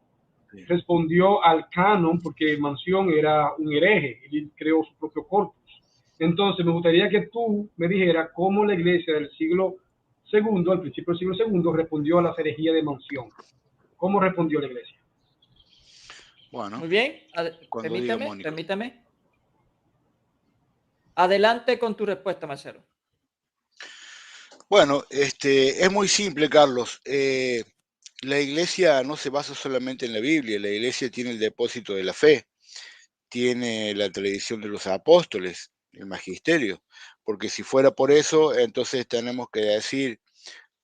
respondió al canon, porque Manción era un hereje, él creó su propio corpus. Entonces, me gustaría que tú me dijeras cómo la iglesia del siglo II, al principio del siglo II, respondió a las herejías de Manción. ¿Cómo respondió la iglesia? Bueno. Muy bien. Permíteme. Adelante con tu respuesta, Marcelo. Bueno, es muy simple, Carlos. La iglesia no se basa solamente en la Biblia, la iglesia tiene el depósito de la fe, tiene la tradición de los apóstoles, el magisterio, porque si fuera por eso, entonces tenemos que decir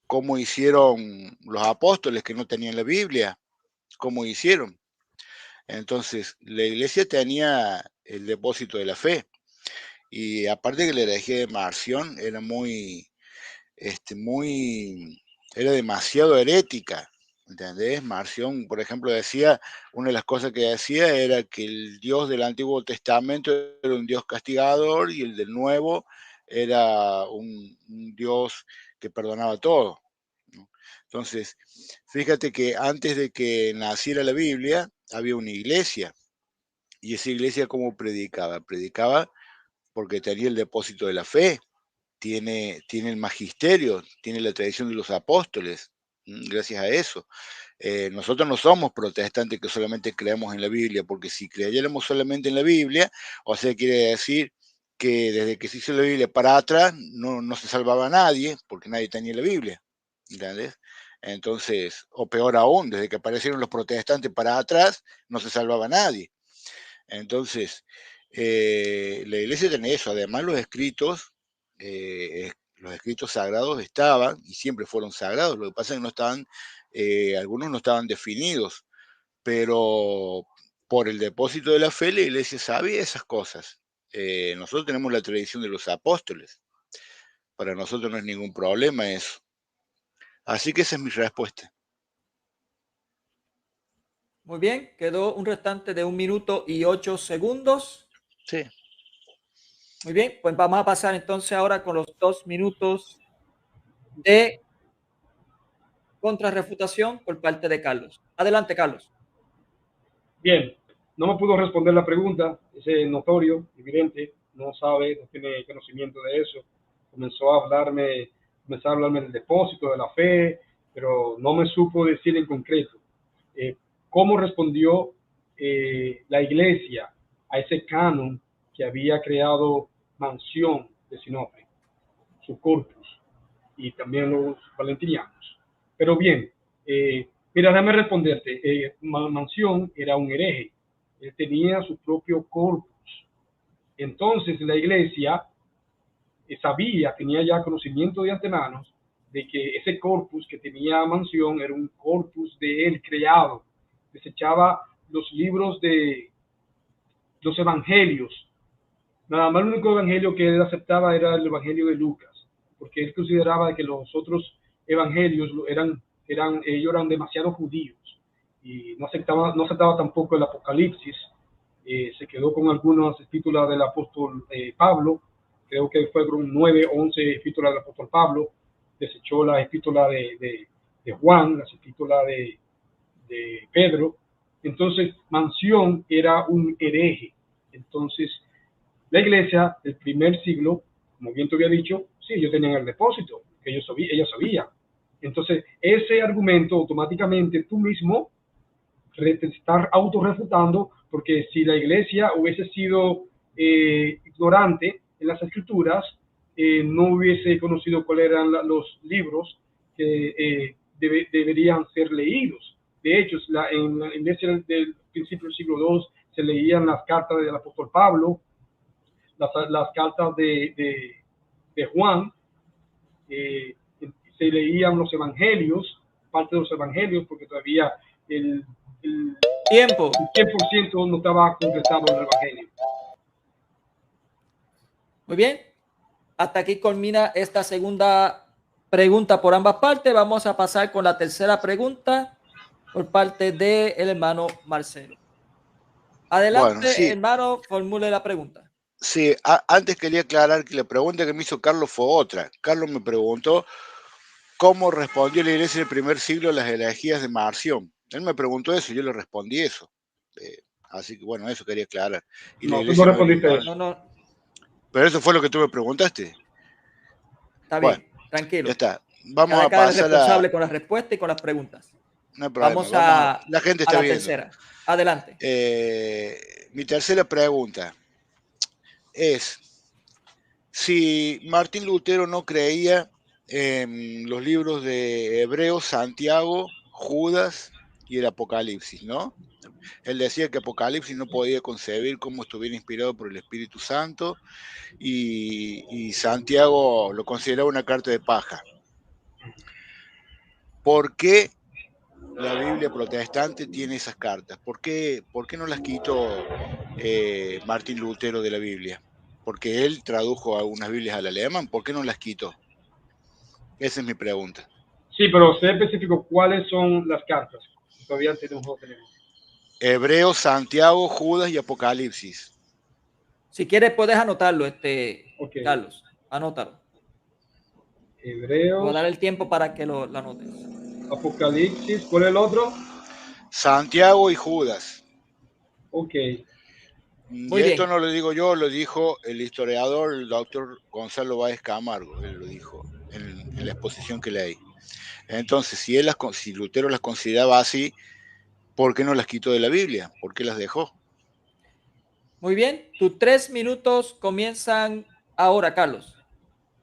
cómo hicieron los apóstoles que no tenían la Biblia, cómo hicieron. Entonces, la iglesia tenía el depósito de la fe, y aparte que la herejía de Marción era era demasiado herética, ¿entendés? Marción, por ejemplo, decía, una de las cosas que decía era que el Dios del Antiguo Testamento era un Dios castigador y el del Nuevo era un Dios que perdonaba todo, ¿no? Entonces, fíjate que antes de que naciera la Biblia, había una iglesia, y esa iglesia ¿cómo predicaba? Predicaba porque tenía el depósito de la fe, tiene el magisterio, tiene la tradición de los apóstoles, tiene la gracias a eso. Nosotros no somos protestantes que solamente creemos en la Biblia, porque si creyéramos solamente en la Biblia, o sea, quiere decir que desde que se hizo la Biblia para atrás no se salvaba a nadie, porque nadie tenía la Biblia, ¿entendés? Entonces, o peor aún, desde que aparecieron los protestantes para atrás, no se salvaba a nadie. Entonces, la iglesia tiene eso. Además, los escritos sagrados estaban y siempre fueron sagrados. Lo que pasa es que no estaban, algunos no estaban definidos, pero por el depósito de la fe, la iglesia sabía esas cosas. Nosotros tenemos la tradición de los apóstoles. Para nosotros no es ningún problema eso. Así que esa es mi respuesta. Muy bien, quedó un restante de 1 minuto y 8 segundos. Sí. Muy bien, pues vamos a pasar entonces ahora con los 2 minutos de contrarrefutación por parte de Carlos. Adelante, Carlos. Bien, no me pudo responder la pregunta, ese notorio, evidente, no sabe, no tiene conocimiento de eso. Comenzó a hablarme del depósito de la fe, pero no me supo decir en concreto cómo respondió la iglesia a ese canon que había creado Mansión de Sinopre, su corpus, y también los valentinianos. Pero bien, mira, déjame responderte. Mansión era un hereje, él tenía su propio corpus. Entonces la iglesia sabía, tenía ya conocimiento de antemano de que ese corpus que tenía Mansión era un corpus de él creado. Desechaba los libros de los evangelios. Nada más el único evangelio que él aceptaba era el evangelio de Lucas, porque él consideraba que los otros evangelios ellos eran demasiado judíos y no aceptaba tampoco el Apocalipsis. Se quedó con algunas epístolas del apóstol Pablo, creo que fueron 9 o 11 epístolas del apóstol Pablo, desechó la epístola de Juan, las epístolas de Pedro. Entonces Mansión era un hereje. Entonces la iglesia del primer siglo, como bien te había dicho, sí, ellos tenían el depósito, que ellos sabían. Entonces, ese argumento automáticamente tú mismo te estás autorrefutando, porque si la iglesia hubiese sido ignorante en las escrituras, no hubiese conocido cuáles eran los libros que deberían ser leídos. De hecho, en la iglesia del principio del siglo II se leían las cartas del apóstol Pablo, las cartas de Juan, se leían los evangelios, parte de los evangelios, porque todavía el 100% no estaba completado en el evangelio. Muy bien, hasta aquí culmina esta segunda pregunta por ambas partes. Vamos a pasar con la tercera pregunta por parte del hermano Marcelo. Adelante, bueno, sí. Hermano, formule la pregunta. Sí, antes quería aclarar que la pregunta que me hizo Carlos fue otra. Carlos me preguntó cómo respondió la iglesia en el primer siglo a las herejías de Marción. Él me preguntó eso y yo le respondí eso. Así que bueno, eso quería aclarar. Y no, tú no respondiste eso. No. Pero eso fue lo que tú me preguntaste. Está bien, bueno, tranquilo. Ya está. Vamos a pasar responsable con la respuesta y con las preguntas. No hay problema. Vamos a la gente está la viendo. Tercera. Adelante. Mi tercera pregunta es, si Martín Lutero no creía en los libros de Hebreos, Santiago, Judas y el Apocalipsis, ¿no? Él decía que Apocalipsis no podía concebir cómo estuviera inspirado por el Espíritu Santo y Santiago lo consideraba una carta de paja. ¿Por qué la Biblia protestante tiene esas cartas? ¿Por qué no las quitó Martín Lutero de la Biblia? Porque él tradujo algunas Biblias al alemán. ¿Por qué no las quitó? Esa es mi pregunta. Sí, pero sé específico cuáles son las cartas. Todavía tenemos. Hebreos, Santiago, Judas y Apocalipsis. Si quieres puedes anotarlo, okay. Carlos. Anótalo. Hebreos. Voy a dar el tiempo para que lo anotes. Apocalipsis, ¿cuál es el otro? Santiago y Judas. Ok. Y esto no lo digo yo, lo dijo el historiador, el doctor Gonzalo Báez Camargo. Él lo dijo en la exposición que leí. Entonces, si Lutero las consideraba así, ¿por qué no las quitó de la Biblia? ¿Por qué las dejó? Muy bien, tus 3 minutos comienzan ahora, Carlos.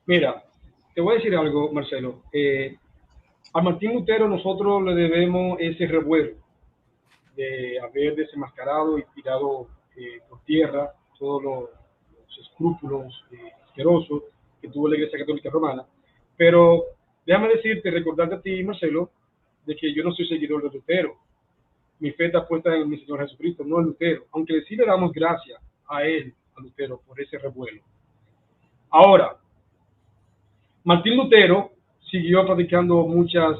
Mira, te voy a decir algo, Marcelo. A Martín Lutero nosotros le debemos ese revuelo de haber desenmascarado y tirado por tierra todos los escrúpulos asquerosos que tuvo la Iglesia Católica Romana. Pero déjame decirte, recordarte a ti, Marcelo, de que yo no soy seguidor de Lutero. Mi fe está puesta en mi Señor Jesucristo, no en Lutero, aunque sí le damos gracias a él, a Lutero, por ese revuelo. Ahora, Martín Lutero siguió practicando muchas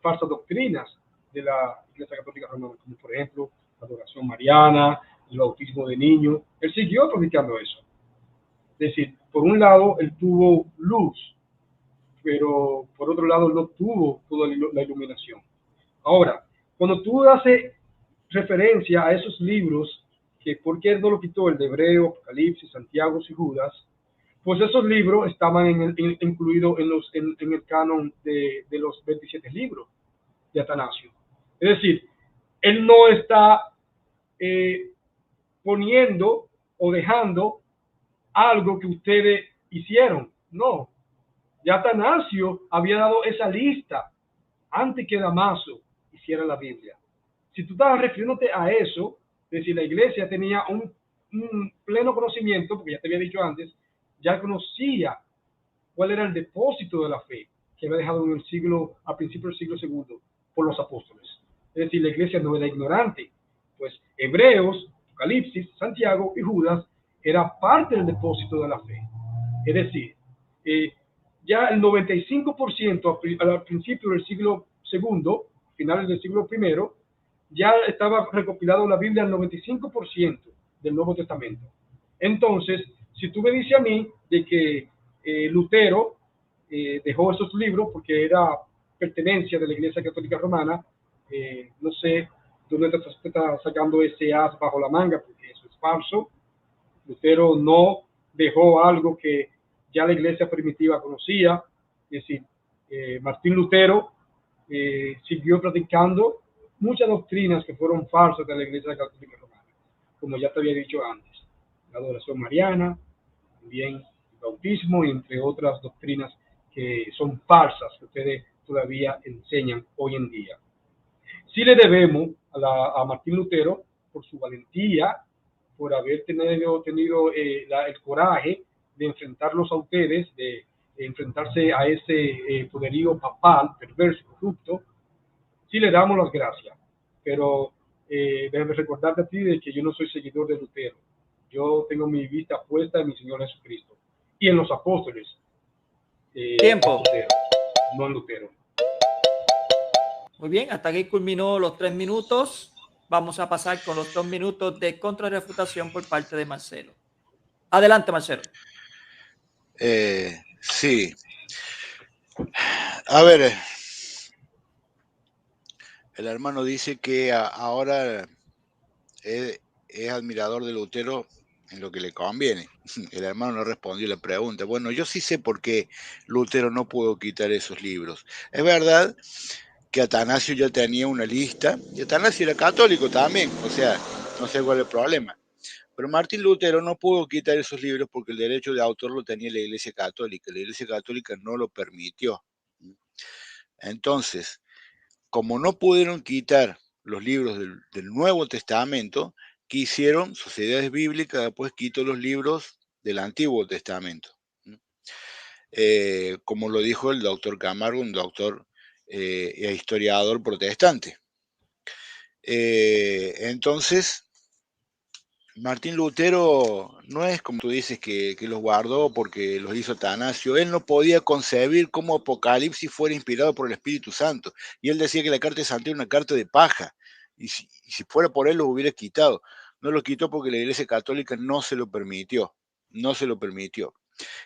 falsas doctrinas de la Iglesia Católica Romana, como por ejemplo la adoración mariana, el bautismo de niños. Él siguió practicando eso. Es decir, por un lado, él tuvo luz, pero por otro lado, no tuvo toda la iluminación. Ahora, cuando tú haces referencia a esos libros, que por qué no lo quitó, el de Hebreo, Apocalipsis, Santiago y Judas, pues esos libros estaban incluidos en el canon de los 27 libros de Atanasio. Es decir, él no está poniendo o dejando algo que ustedes hicieron. No, ya Atanasio había dado esa lista antes que Damaso hiciera la Biblia. Si tú estabas refiriéndote a eso, es decir, la iglesia tenía un pleno conocimiento, porque ya te había dicho antes, ya conocía cuál era el depósito de la fe que había dejado en el siglo, a principios del siglo segundo, por los apóstoles. Es decir, la iglesia no era ignorante, pues Hebreos, Apocalipsis, Santiago y Judas era parte del depósito de la fe. Es decir, ya el 95% al principio del siglo segundo, finales del siglo primero, ya estaba recopilado la Biblia al 95% del Nuevo Testamento. Entonces, si tú me dices a mí de que Lutero dejó esos libros porque era pertenencia de la Iglesia Católica Romana, no sé dónde te está sacando ese as bajo la manga, porque eso es falso. Lutero no dejó algo que ya la Iglesia primitiva conocía, es decir, Martín Lutero siguió practicando muchas doctrinas que fueron falsas de la Iglesia Católica Romana, como ya te había dicho antes, la adoración mariana, también el bautismo y entre otras doctrinas que son falsas que ustedes todavía enseñan hoy en día. Sí le debemos a Martín Lutero por su valentía, por haber tenido el coraje de enfrentarlos a ustedes, de enfrentarse a ese poderío papal, perverso, corrupto. Sí le damos las gracias, pero déjame recordarte a ti de que yo no soy seguidor de Lutero. Yo tengo mi vista puesta en mi Señor Jesucristo y en los apóstoles. Tiempo. Lutero, no en Lutero. Muy bien, hasta aquí culminó los 3 minutos. Vamos a pasar con los 2 minutos de contrarrefutación por parte de Marcelo. Adelante, Marcelo. Sí. A ver, el hermano dice que ahora es admirador de Lutero en lo que le conviene. El hermano no respondió la pregunta. Bueno, yo sí sé por qué Lutero no pudo quitar esos libros. Es verdad que Atanasio ya tenía una lista, y Atanasio era católico también, o sea, no sé cuál es el problema. Pero Martín Lutero no pudo quitar esos libros porque el derecho de autor lo tenía la Iglesia Católica. La Iglesia Católica no lo permitió. Entonces, como no pudieron quitar los libros del Nuevo Testamento, ¿qué hicieron? Sociedades Bíblicas después quitó los libros del Antiguo Testamento. Como lo dijo el doctor Camargo, un doctor e historiador protestante. Entonces, Martín Lutero no es como tú dices que los guardó porque los hizo Atanasio. Él no podía concebir cómo Apocalipsis fuera inspirado por el Espíritu Santo. Y él decía que la carta de Santiago era una carta de paja. Y si fuera por él, los hubiera quitado. No lo quitó porque la Iglesia Católica no se lo permitió. No se lo permitió.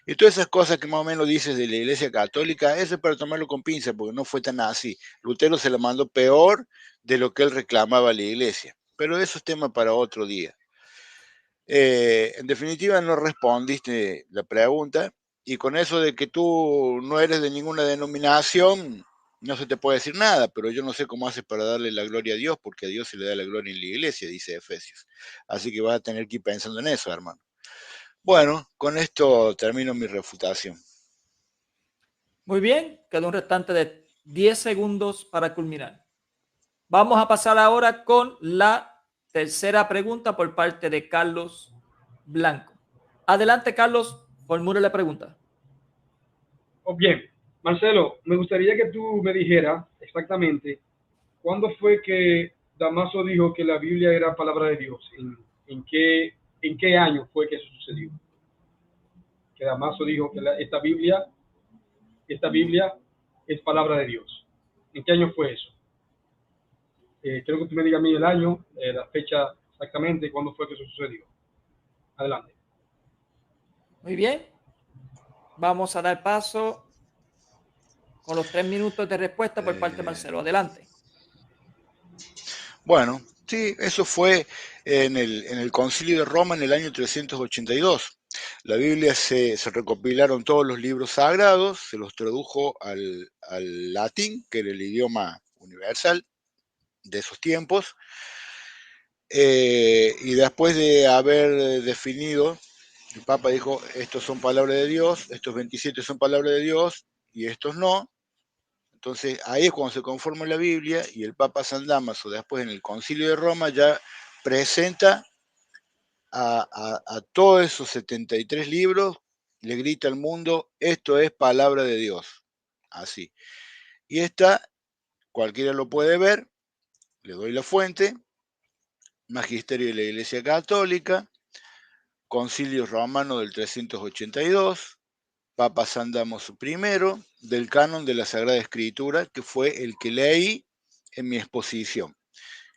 Y todas esas cosas que más o menos dices de la Iglesia Católica, eso es para tomarlo con pinza, porque no fue tan así. Lutero se lo mandó peor de lo que él reclamaba a la Iglesia. Pero eso es tema para otro día. En definitiva, no respondiste la pregunta, y con eso de que tú no eres de ninguna denominación, no se te puede decir nada, pero yo no sé cómo haces para darle la gloria a Dios, porque a Dios se le da la gloria en la iglesia, dice Efesios. Así que vas a tener que ir pensando en eso, hermano. Bueno, con esto termino mi refutación. Muy bien, queda un restante de 10 segundos para culminar. Vamos a pasar ahora con la tercera pregunta por parte de Carlos Blanco. Adelante, Carlos, formule la pregunta. Oh, bien, Marcelo, me gustaría que tú me dijeras exactamente cuándo fue que Damaso dijo que la Biblia era palabra de Dios. En qué año fue que eso sucedió? Que Damaso dijo que esta Biblia es palabra de Dios. ¿En qué año fue eso? Quiero que tú me digas a mí el año, la fecha exactamente, cuándo fue que eso sucedió. Adelante. Muy bien. Vamos a dar paso con los 3 minutos de respuesta por parte de Marcelo. Adelante. Bueno, sí, eso fue en el Concilio de Roma en el año 382. La Biblia se recopilaron todos los libros sagrados, se los tradujo al latín, que era el idioma universal de esos tiempos, y después de haber definido, el Papa dijo, estos son palabras de Dios, estos 27 son palabras de Dios y estos no. Entonces ahí es cuando se conforma la Biblia y el Papa San Dámaso después en el Concilio de Roma ya presenta a todos esos 73 libros, le grita al mundo, esto es palabra de Dios. Así. Y esta, cualquiera lo puede ver, le doy la fuente, Magisterio de la Iglesia Católica, Concilio Romano del 382, Papa San Dámaso I, del canon de la Sagrada Escritura, que fue el que leí en mi exposición,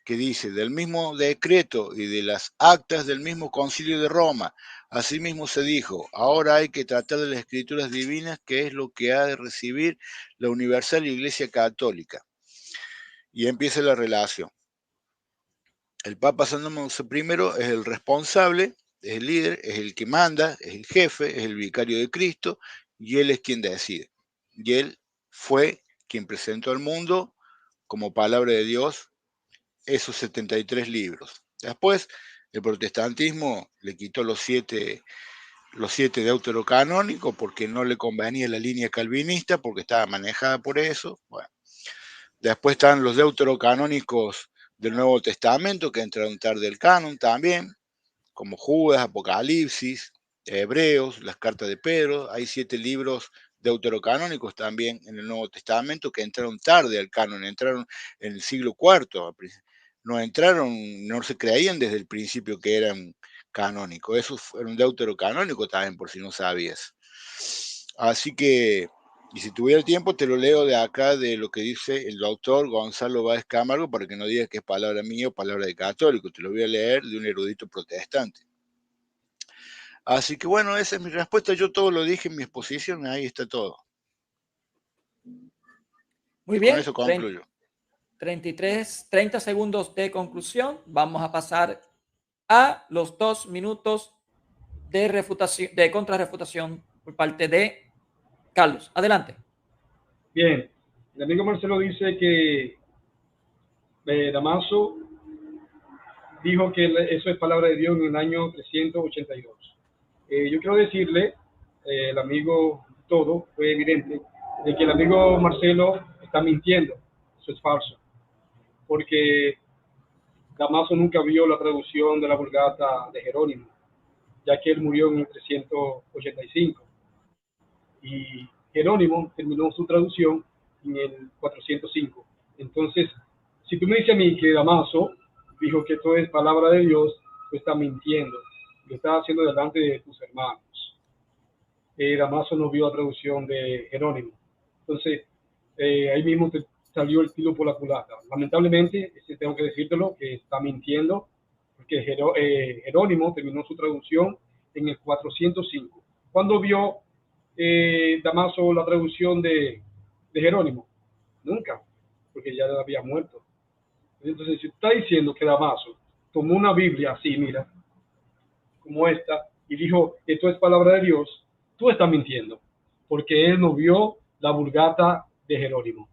que dice, del mismo decreto y de las actas del mismo Concilio de Roma, asimismo se dijo, ahora hay que tratar de las Escrituras divinas, que es lo que ha de recibir la Universal Iglesia Católica. Y empieza la relación. El Papa San Dámaso I es el responsable, es el líder, es el que manda, es el jefe, es el vicario de Cristo, y él es quien decide. Y él fue quien presentó al mundo como palabra de Dios esos 73 libros. Después, el protestantismo le quitó los siete deuterocanónicos porque no le convenía la línea calvinista, porque estaba manejada por eso. Bueno. Después están los deuterocanónicos del Nuevo Testamento, que entraron tarde al canon también, como Judas, Apocalipsis, Hebreos, las cartas de Pedro. Hay 7 libros deuterocanónicos también en el Nuevo Testamento que entraron tarde al canon, entraron en el siglo IV. No se creían desde el principio que eran canónicos. Esos fueron deuterocanónicos también, por si no sabías. Así que, y si tuviera el tiempo, te lo leo de acá, de lo que dice el doctor Gonzalo Báez Camargo, para que no digas que es palabra mía o palabra de católico. Te lo voy a leer de un erudito protestante. Así que bueno, esa es mi respuesta. Yo todo lo dije en mi exposición, ahí está todo. Muy bien. Con eso concluyo. 30 segundos de conclusión. Vamos a pasar a los 2 minutos de refutación, de contrarrefutación por parte de Carlos. Adelante. Bien, el amigo Marcelo dice que Damaso dijo que eso es palabra de Dios en el año 382. Yo quiero decirle, el amigo todo, fue evidente, de que el amigo Marcelo está mintiendo. Eso es falso. Porque Damaso nunca vio la traducción de la Vulgata de Jerónimo, ya que él murió en el 385. Y Jerónimo terminó su traducción en el 405. Entonces, si tú me dices a mí que Damaso dijo que esto es palabra de Dios, tú estás mintiendo. Lo estás haciendo delante de tus hermanos. Damaso no vio la traducción de Jerónimo. Entonces, ahí mismo te salió el tiro por la culata. Lamentablemente, tengo que decírtelo, que está mintiendo, porque Jerónimo terminó su traducción en el 405. ¿Cuándo vio Damaso la traducción de Jerónimo? Nunca, porque ya había muerto. Entonces, si está diciendo que Damaso tomó una Biblia así, mira, como esta, y dijo, esto es palabra de Dios, tú estás mintiendo, porque él no vio la Vulgata de Jerónimo.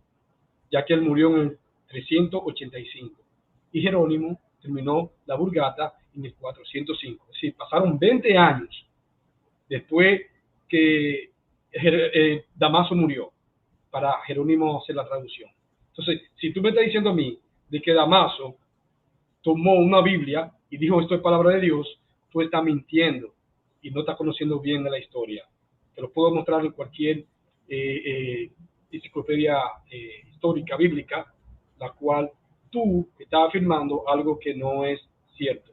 ya que él murió en el 385. Y Jerónimo terminó la Vulgata en el 405. Es decir, pasaron 20 años después que Damaso murió para Jerónimo hacer la traducción. Entonces, si tú me estás diciendo a mí de que Damaso tomó una Biblia y dijo esto es palabra de Dios, tú estás mintiendo y no estás conociendo bien de la historia. Te lo puedo mostrar en cualquier enciclopedia histórica bíblica, la cual tú estás afirmando algo que no es cierto.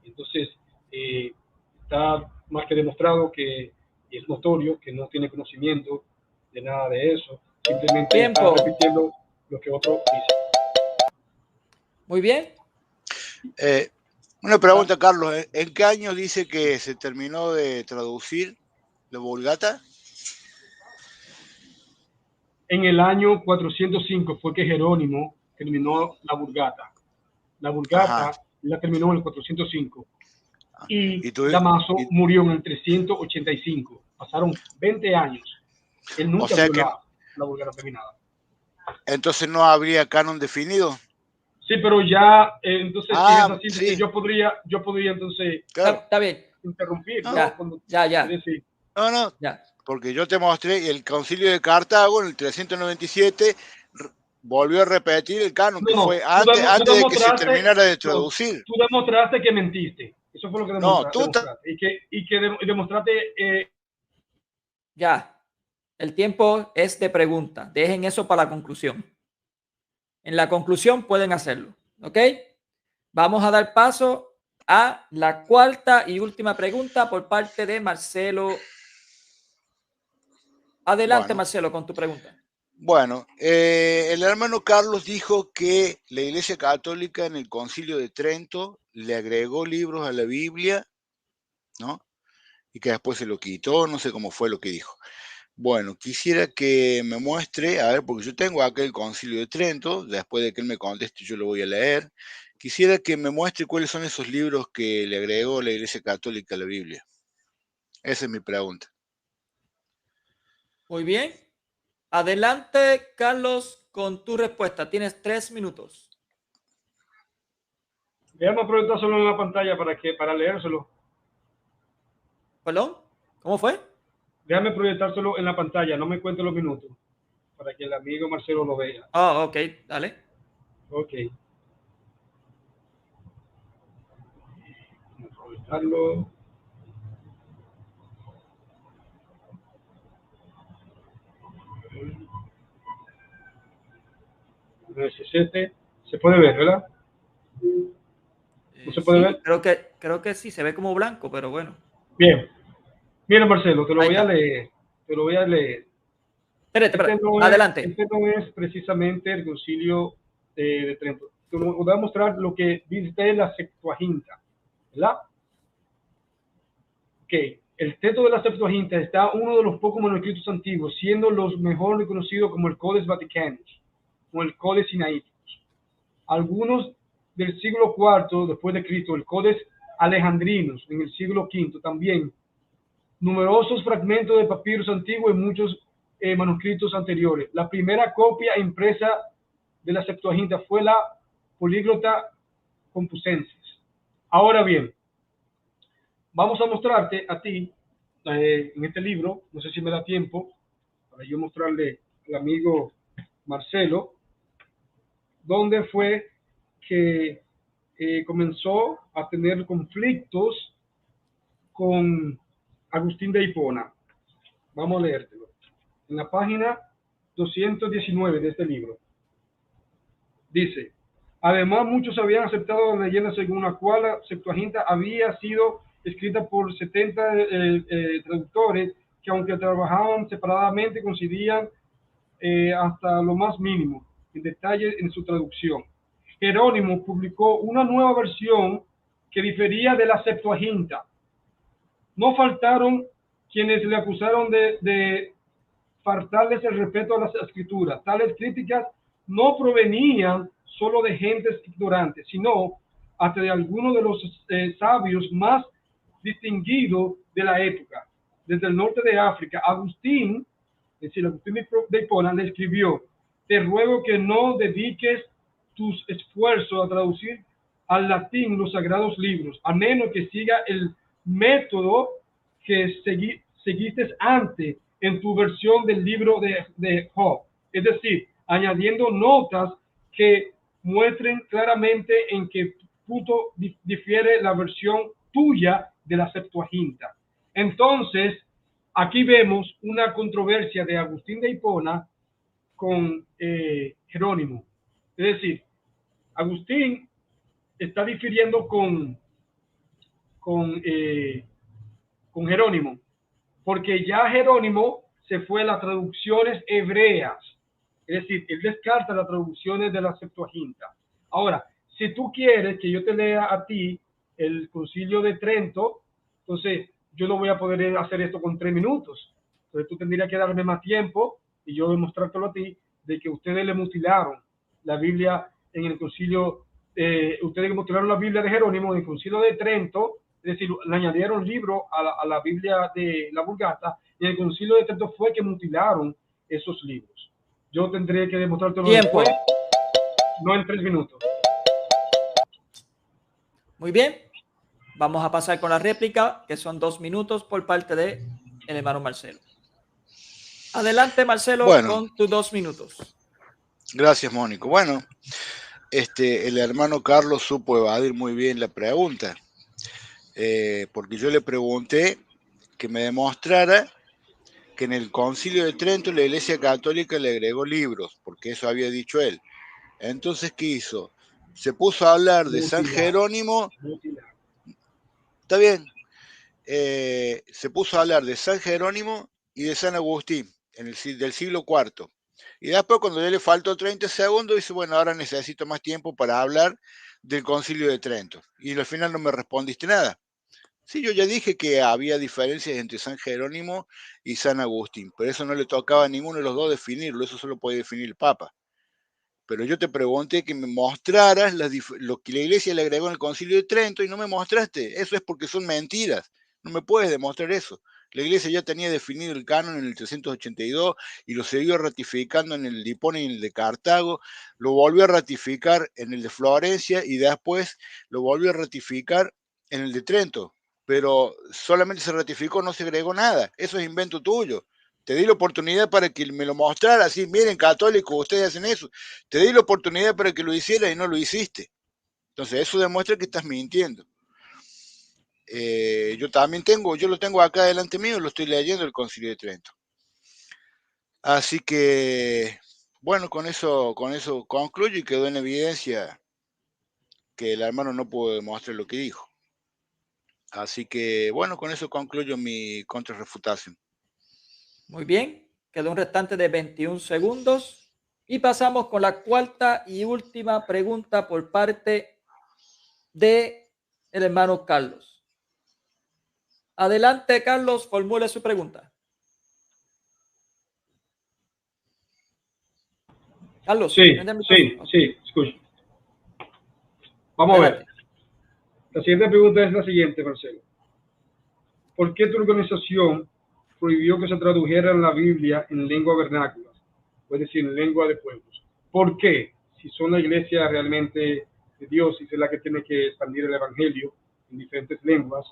Entonces, está más que demostrado que es notorio que no tiene conocimiento de nada de eso, simplemente está repitiendo lo que otro dice. Muy bien. Una pregunta, Carlos, ¿en qué año dice que se terminó de traducir la Vulgata? En el año 405 fue que Jerónimo terminó la Vulgata. La Vulgata la terminó en el 405. Y Damaso murió en el 385. Pasaron 20 años. Él nunca vio la Vulgata terminada. Entonces no habría canon definido. Sí, pero ya, entonces, si es así, sí. yo podría entonces está bien. interrumpir. Ya. No, porque yo te mostré el Concilio de Cartago en el 397 volvió a repetir el canon que fue antes de que se terminara de traducir. Tú demostraste que mentiste. Eso fue lo que demostraste. Y que demostraste... Ya. El tiempo es de pregunta. Dejen eso para la conclusión. En la conclusión pueden hacerlo. ¿Ok? Vamos a dar paso a la cuarta y última pregunta por parte de Marcelo. Adelante, Marcelo, con tu pregunta. Bueno, el hermano Carlos dijo que la Iglesia Católica en el Concilio de Trento le agregó libros a la Biblia, ¿no? Y que después se lo quitó, no sé cómo fue lo que dijo. Bueno, quisiera que me muestre, a ver, porque yo tengo acá el Concilio de Trento, después de que él me conteste yo lo voy a leer. Quisiera que me muestre cuáles son esos libros que le agregó la Iglesia Católica a la Biblia. Esa es mi pregunta. Muy bien. Adelante, Carlos, con tu respuesta. Tienes 3 minutos. Déjame proyectárselo en la pantalla para leérselo. ¿Perdón? ¿Cómo fue? Déjame proyectárselo en la pantalla, no me cuente los minutos, para que el amigo Marcelo lo vea. Ok, dale. Ok. Vamos a proyectarlo. Se puede ver, ¿verdad? ¿No se puede ver? Creo que sí, se ve como blanco, pero bueno. Bien. Mira, Marcelo, te lo voy a leer. Espérate. Adelante. Este no es precisamente el Concilio de Trento. Te voy a mostrar lo que dice la Septuaginta, ¿verdad? Ok. El texto de la Septuaginta está uno de los pocos manuscritos antiguos, siendo los mejor reconocidos como el Codex Vaticanus, o el Codex Sinaiticus. Algunos del siglo IV después de Cristo, el Codex Alejandrinus en el siglo V también. Numerosos fragmentos de papiros antiguos y muchos manuscritos anteriores. La primera copia impresa de la Septuaginta fue la Políglota Compucensis. Ahora bien, vamos a mostrarte a ti en este libro, no sé si me da tiempo para yo mostrarle al amigo Marcelo, dónde fue que comenzó a tener conflictos con Agustín de Hipona. Vamos a leértelo. En la página 219 de este libro. Dice, además muchos habían aceptado la leyenda según la cual la Septuaginta había sido escrita por 70 traductores que aunque trabajaban separadamente coincidían hasta lo más mínimo en detalle en su traducción. Jerónimo publicó una nueva versión que difería de la Septuaginta. No faltaron quienes le acusaron de faltarles el respeto a las escrituras. Tales críticas no provenían solo de gentes ignorantes, sino hasta de algunos de los sabios más distinguidos de la época. Desde el norte de África, Agustín, es decir, Agustín de Hipona, le escribió: te ruego que no dediques tus esfuerzos a traducir al latín los sagrados libros, a menos que siga el método que seguiste antes en tu versión del libro de Job, es decir, añadiendo notas que muestren claramente en qué punto difiere la versión tuya de la Septuaginta. Entonces, aquí vemos una controversia de Agustín de Hipona con Jerónimo. Es decir, Agustín está difiriendo con Jerónimo, porque ya Jerónimo se fue a las traducciones hebreas, es decir, él descarta las traducciones de la Septuaginta. Ahora, si tú quieres que yo te lea a ti el Concilio de Trento, entonces yo no voy a poder hacer esto con 3 minutos. Entonces tú tendrías que darme más tiempo y yo demostrártelo a ti de que ustedes le mutilaron la Biblia en el Concilio, ustedes mutilaron la Biblia de Jerónimo en el Concilio de Trento, es decir, le añadieron libro a la Biblia de la Vulgata, y en el Concilio de Trento fue que mutilaron esos libros. Yo tendré que demostrártelo después, no en 3 minutos. Muy bien. Vamos a pasar con la réplica, que son 2 minutos por parte de el hermano Marcelo. Adelante, Marcelo, con tus 2 minutos. Gracias, Mónico. Bueno, el hermano Carlos supo evadir muy bien la pregunta, porque yo le pregunté que me demostrara que en el Concilio de Trento la Iglesia Católica le agregó libros, porque eso había dicho él. Entonces, ¿qué hizo? Se puso a hablar de San Jerónimo. Está bien. Se puso a hablar de San Jerónimo y de San Agustín del siglo IV. Y después, cuando ya le faltó 30 segundos, dice, bueno, ahora necesito más tiempo para hablar del Concilio de Trento. Y al final no me respondiste nada. Sí, yo ya dije que había diferencias entre San Jerónimo y San Agustín, pero eso no le tocaba a ninguno de los dos definirlo, eso solo puede definir el Papa. Pero yo te pregunté que me mostraras lo que la Iglesia le agregó en el Concilio de Trento y no me mostraste. Eso es porque son mentiras. No me puedes demostrar eso. La Iglesia ya tenía definido el canon en el 382 y lo siguió ratificando en el de Hipona y en el de Cartago, lo volvió a ratificar en el de Florencia y después lo volvió a ratificar en el de Trento. Pero solamente se ratificó, no se agregó nada. Eso es invento tuyo. Te di la oportunidad para que me lo mostrara, así, miren, católicos, ustedes hacen eso. Te di la oportunidad para que lo hicieras y no lo hiciste. Entonces, eso demuestra que estás mintiendo. Yo lo tengo acá delante mío, lo estoy leyendo el Concilio de Trento. Así que, bueno, con eso concluyo y quedó en evidencia que el hermano no pudo demostrar lo que dijo. Así que, bueno, con eso concluyo mi contrarrefutación. Muy bien, quedó un restante de 21 segundos y pasamos con la cuarta y última pregunta por parte de el hermano Carlos. Adelante, Carlos, formule su pregunta. Carlos. Sí, escucho. Vamos a ver. La siguiente pregunta es la siguiente, Marcelo. ¿Por qué tu organización prohibió que se tradujera la Biblia en lengua vernácula, es decir, en lengua de pueblos? ¿Por qué? Si son la iglesia realmente de Dios y es la que tiene que expandir el evangelio en diferentes lenguas,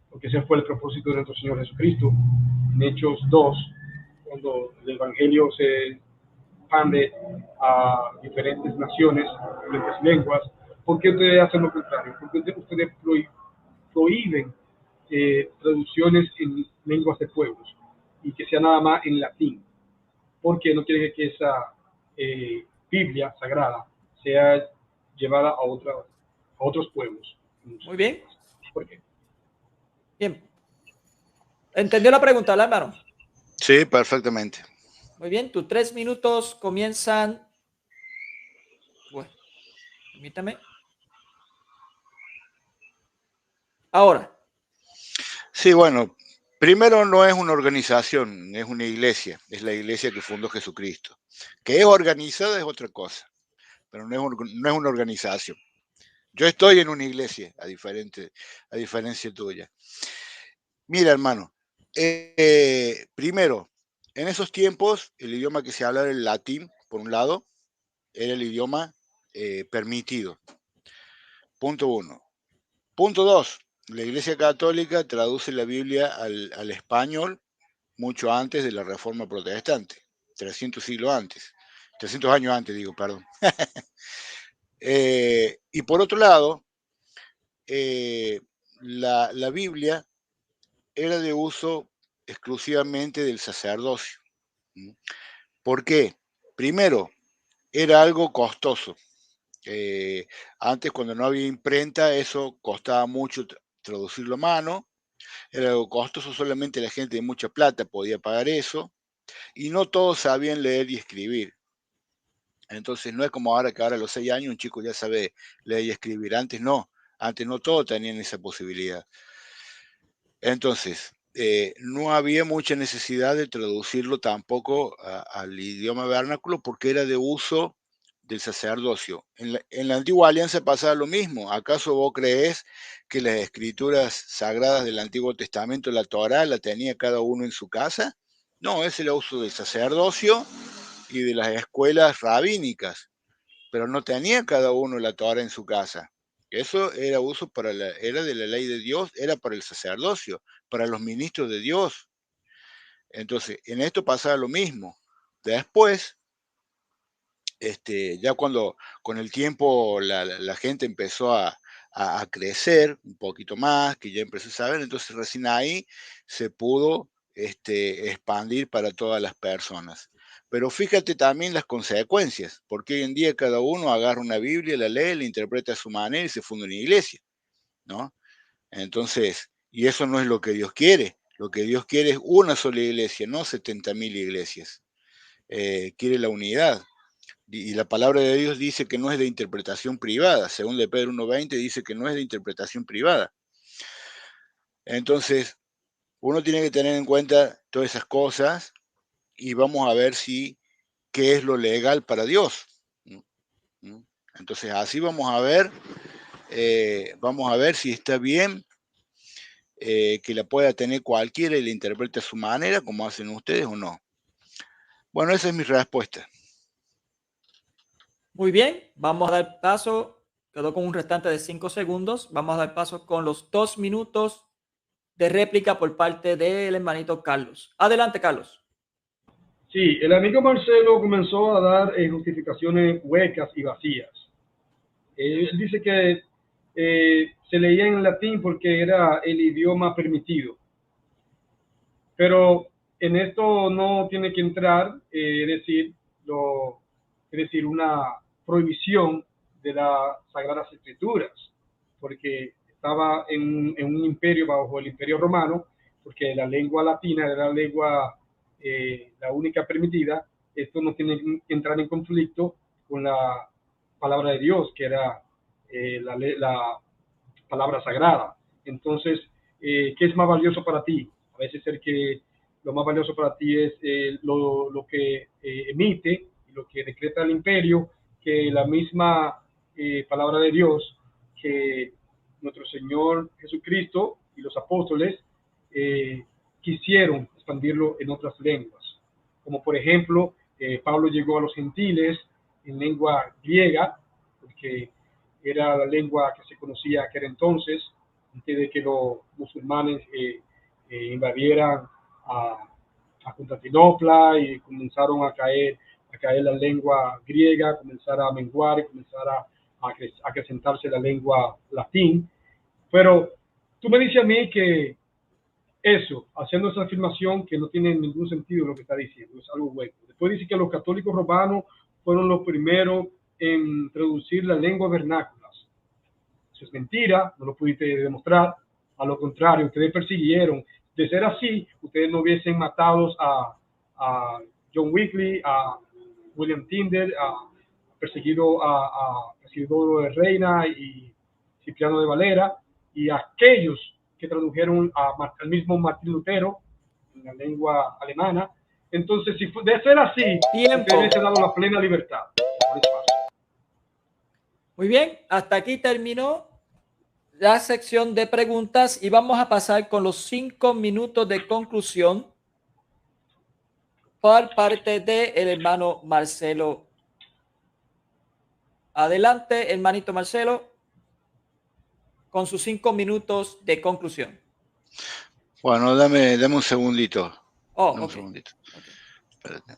porque ese fue el propósito de nuestro Señor Jesucristo. En Hechos 2, cuando el evangelio se expande a diferentes naciones, diferentes lenguas, ¿por qué ustedes hacen lo contrario? ¿Por qué ustedes prohíben traducciones en lenguas de pueblos y que sea nada más en latín? Porque no quieren que esa Biblia sagrada sea llevada a otros pueblos. Muy bien. ¿Por qué? Bien. ¿Entendió la pregunta, hermano? Sí, perfectamente. Muy bien, tus 3 minutos comienzan. Bueno, permítame. Ahora. Sí, bueno, primero no es una organización, es una iglesia, es la iglesia que fundó Jesucristo. Que es organizada es otra cosa, pero no es una organización. Yo estoy en una iglesia, a diferencia tuya. Mira, hermano, primero, en esos tiempos el idioma que se hablaba era el latín, por un lado, era el idioma permitido. Punto 1. Punto 2. La Iglesia Católica traduce la Biblia al español mucho antes de la Reforma Protestante, 300 siglos antes, 300 años antes, digo, perdón. Y por otro lado, la Biblia era de uso exclusivamente del sacerdocio. ¿Por qué? Primero, era algo costoso. Antes, cuando no había imprenta, eso costaba mucho traducirlo a mano. Era algo costoso, solamente la gente de mucha plata podía pagar eso. Y no todos sabían leer y escribir. Entonces, no es como ahora, que ahora a los 6 años un chico ya sabe leer y escribir. Antes no todos tenían esa posibilidad. Entonces, no había mucha necesidad de traducirlo tampoco al idioma vernáculo, porque era de uso del sacerdocio. En la antigua alianza pasaba lo mismo. ¿Acaso vos creés que las escrituras sagradas del Antiguo Testamento, la Torá, la tenía cada uno en su casa? No, ese era el uso del sacerdocio y de las escuelas rabínicas, pero no tenía cada uno la Torá en su casa. Eso era uso era de la ley de Dios, era para el sacerdocio, para los ministros de Dios. Entonces, en esto pasaba lo mismo. Después, ya cuando con el tiempo la gente empezó a crecer un poquito más, que ya empezó a saber, entonces recién ahí se pudo expandir para todas las personas. Pero fíjate también las consecuencias, porque hoy en día cada uno agarra una Biblia, la lee, la interpreta a su manera y se funda una iglesia, ¿no? Entonces, y eso no es lo que Dios quiere. Lo que Dios quiere es una sola iglesia, no 70.000 iglesias. Quiere la unidad. Y la palabra de Dios dice que no es de interpretación privada. Según de Pedro 1:20 dice que no es de interpretación privada. Entonces, uno tiene que tener en cuenta todas esas cosas y vamos a ver qué es lo legal para Dios. Entonces, así vamos a ver si está bien que la pueda tener cualquiera y la interprete a su manera, como hacen ustedes, o no. Bueno, esa es mi respuesta. Muy bien, vamos a dar paso, quedó con un restante de 5 segundos, vamos a dar paso con los 2 minutos de réplica por parte del hermanito Carlos. Adelante, Carlos. Sí, el amigo Marcelo comenzó a dar justificaciones huecas y vacías. Él dice que se leía en latín porque era el idioma permitido. Pero en esto no tiene que entrar, es decir, una prohibición de las Sagradas Escrituras, porque estaba en un imperio bajo el Imperio Romano, porque la lengua latina era la lengua la única permitida. Esto no tiene que entrar en conflicto con la palabra de Dios, que era la palabra sagrada. Entonces, ¿qué es más valioso para ti? A veces el que lo más valioso para ti es lo que emite y lo que decreta el imperio, que la misma palabra de Dios, que nuestro Señor Jesucristo y los apóstoles quisieron expandirlo en otras lenguas. Como por ejemplo, Pablo llegó a los gentiles en lengua griega, porque era la lengua que se conocía aquel entonces, antes de que los musulmanes invadieran a Constantinopla y comenzaron a caer la lengua griega, comenzara a menguar y comenzara a acrecentarse la lengua latín. Pero tú me dices a mí que eso, haciendo esa afirmación que no tiene ningún sentido lo que está diciendo, es algo hueco. Después dice que los católicos romanos fueron los primeros en traducir la lengua vernácula. Eso es mentira, no lo pudiste demostrar. A lo contrario, ustedes persiguieron. De ser así, ustedes no hubiesen matado a John Wesley, a William Tyndale, perseguido a Isidoro de Reina y Cipriano de Valera, y a aquellos que tradujeron al mismo Martín Lutero en la lengua alemana. Entonces, si de ser así, ustedes les han dado la plena libertad. Muy bien, hasta aquí terminó la sección de preguntas y vamos a pasar con los 5 minutos de conclusión por parte del hermano Marcelo Adelante, hermanito Marcelo, con sus 5 minutos de conclusión. Bueno, dame un segundito. Oh, Dame un ok. segundito. Okay. Espérate.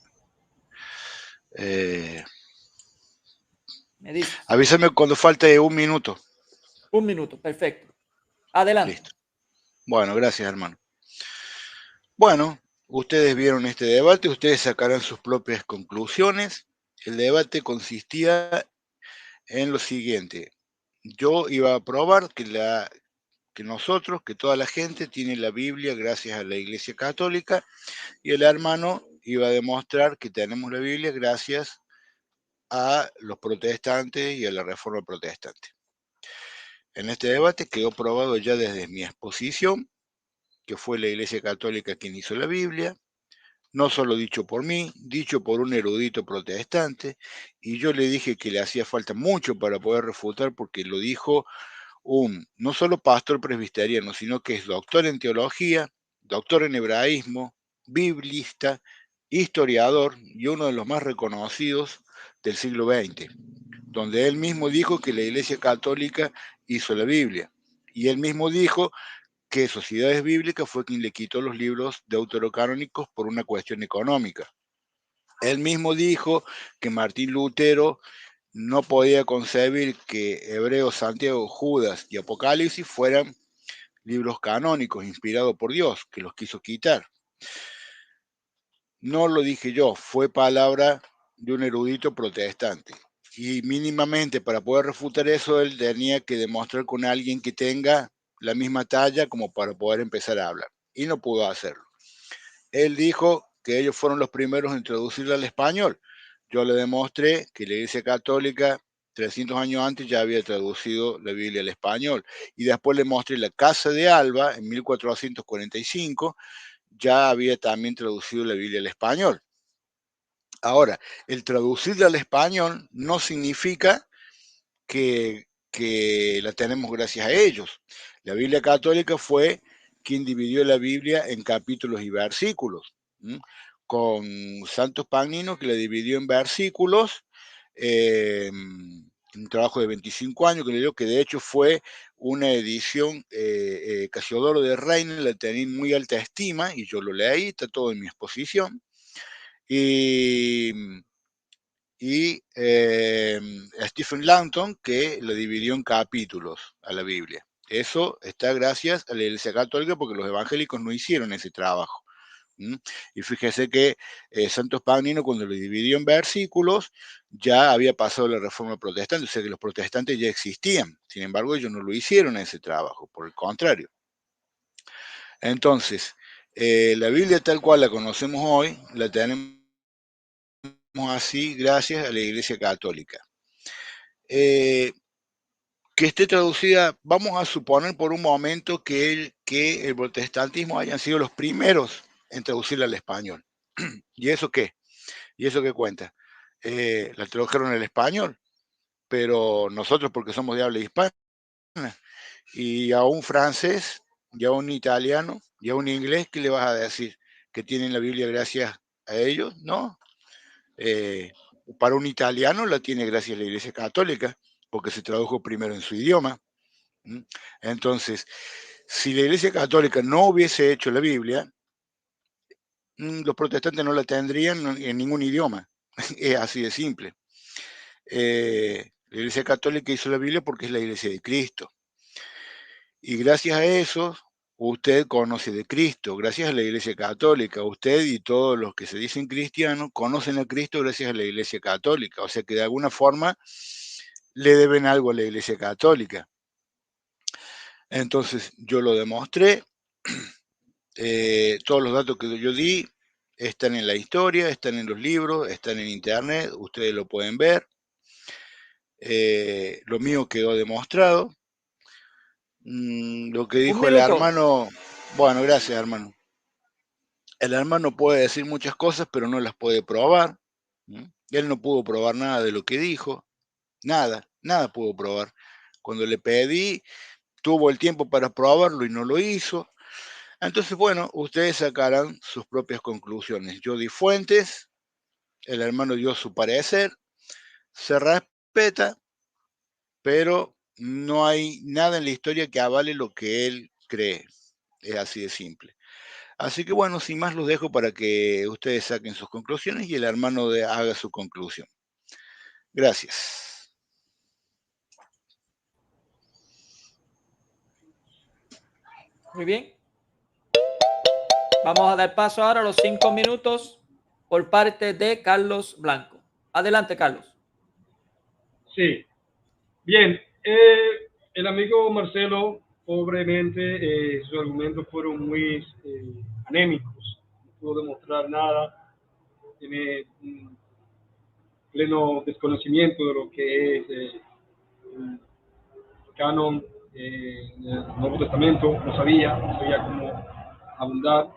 Me dices. Avísame cuando falte 1 minuto. 1 minuto, perfecto. Adelante. Listo. Bueno, gracias, hermano. Bueno, ustedes vieron este debate, ustedes sacarán sus propias conclusiones. El debate consistía en lo siguiente. Yo iba a probar que nosotros, que toda la gente tiene la Biblia gracias a la Iglesia Católica, y el hermano iba a demostrar que tenemos la Biblia gracias a los protestantes y a la Reforma Protestante. En este debate quedó probado ya desde mi exposición que fue la Iglesia Católica quien hizo la Biblia, no solo dicho por mí, dicho por un erudito protestante, y yo le dije que le hacía falta mucho para poder refutar porque lo dijo un no solo pastor presbiteriano, sino que es doctor en teología, doctor en hebraísmo, biblista, historiador y uno de los más reconocidos del siglo XX, donde él mismo dijo que la Iglesia Católica hizo la Biblia. Y él mismo dijo que Sociedades Bíblicas fue quien le quitó los libros deuterocanónicos por una cuestión económica. Él mismo dijo que Martín Lutero no podía concebir que Hebreos, Santiago, Judas y Apocalipsis fueran libros canónicos inspirados por Dios, que los quiso quitar. No lo dije yo, fue palabra de un erudito protestante. Y mínimamente para poder refutar eso, él tenía que demostrar con alguien que tenga la misma talla como para poder empezar a hablar. Y no pudo hacerlo. Él dijo que ellos fueron los primeros en introducirla al español. Yo le demostré que la Iglesia Católica 300 años antes ya había traducido la Biblia al español. Y después le mostré la Casa de Alba en 1445, ya había también traducido la Biblia al español. Ahora, el traducirla al español no significa que la tenemos gracias a ellos. La Biblia católica fue quien dividió la Biblia en capítulos y versículos, con Santos Pagnino, que la dividió en versículos, un trabajo de 25 años que le dio, que de hecho fue una edición, Casiodoro de Reina, la tenía en muy alta estima, y yo lo leí, está todo en mi exposición, y Stephen Langton, que lo dividió en capítulos a la Biblia. Eso está gracias a la Iglesia Católica porque los evangélicos no hicieron ese trabajo. Y fíjese que Santos Pagnino, cuando lo dividió en versículos, ya había pasado la Reforma Protestante, o sea que los protestantes ya existían. Sin embargo, ellos no lo hicieron ese trabajo, por el contrario. Entonces, la Biblia tal cual la conocemos hoy, la tenemos así gracias a la Iglesia Católica. Que esté traducida, vamos a suponer por un momento que el protestantismo hayan sido los primeros en traducirla al español. ¿Y eso qué? ¿Y eso qué cuenta? La tradujeron al español, pero nosotros porque somos de habla hispana, y a un francés, y a un italiano, y a un inglés, ¿qué le vas a decir? ¿Que tienen la Biblia gracias a ellos? No. Para un italiano la tiene gracias a la Iglesia Católica, porque se tradujo primero en su idioma. Entonces, si la Iglesia Católica no hubiese hecho la Biblia, los protestantes no la tendrían en ningún idioma. Es así de simple. La Iglesia Católica hizo la Biblia porque es la Iglesia de Cristo. Y gracias a eso, usted conoce de Cristo. Gracias a la Iglesia Católica, usted y todos los que se dicen cristianos conocen a Cristo gracias a la Iglesia Católica. O sea que de alguna forma le deben algo a la Iglesia Católica. Entonces yo lo demostré. Todos los datos que yo di están en la historia, están en los libros, están en internet, ustedes lo pueden ver. Lo mío quedó demostrado. Lo que dijo el hermano, bueno, gracias hermano. El hermano puede decir muchas cosas, pero no las puede probar. Él no pudo probar nada de lo que dijo, nada pudo probar. Cuando le pedí, tuvo el tiempo para probarlo y no lo hizo. Entonces, bueno, ustedes sacarán sus propias conclusiones. Yo di fuentes, el hermano dio su parecer, se respeta, pero no hay nada en la historia que avale lo que él cree. Es así de simple. Así que bueno, sin más los dejo para que ustedes saquen sus conclusiones y el hermano haga su conclusión. Gracias. Muy bien. Vamos a dar paso ahora a los 5 minutos por parte de Carlos Blanco. Adelante, Carlos. Sí. Bien. El amigo Marcelo, pobremente, sus argumentos fueron muy anémicos. No pudo demostrar nada. Tiene un pleno desconocimiento de lo que es el canon del Nuevo Testamento. No sabía cómo abundar.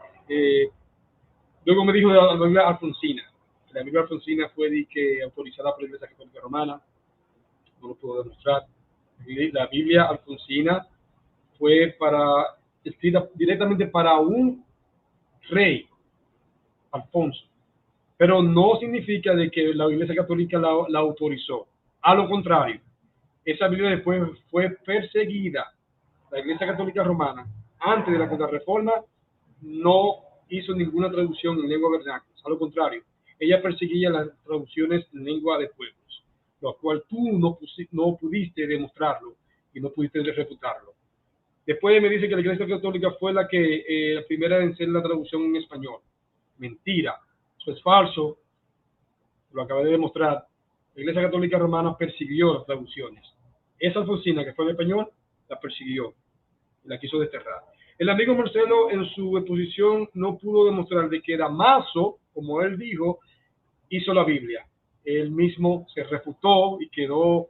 Luego me dijo de la Biblia Alfonsina. La Biblia Alfonsina fue autorizada por la Iglesia Católica Romana. No lo puedo demostrar. La Biblia Alfonsina fue escrita directamente para un rey, Alfonso. Pero no significa de que la Iglesia Católica la autorizó. A lo contrario, esa Biblia después fue perseguida. La Iglesia Católica Romana, antes de la Contrarreforma, no hizo ninguna traducción en lengua vernácula. A lo contrario, ella perseguía las traducciones en lengua de pueblos, lo cual tú no pudiste demostrarlo y no pudiste refutarlo. Después me dice que la Iglesia Católica fue la primera en hacer la traducción en español. Mentira, eso es falso, lo acabé de demostrar. La Iglesia Católica Romana persiguió las traducciones. Esa Alfonsina, que fue en español, la persiguió y la quiso desterrar. El amigo Marcelo en su exposición no pudo demostrar de que Damaso, como él dijo, hizo la Biblia. Él mismo se refutó y quedó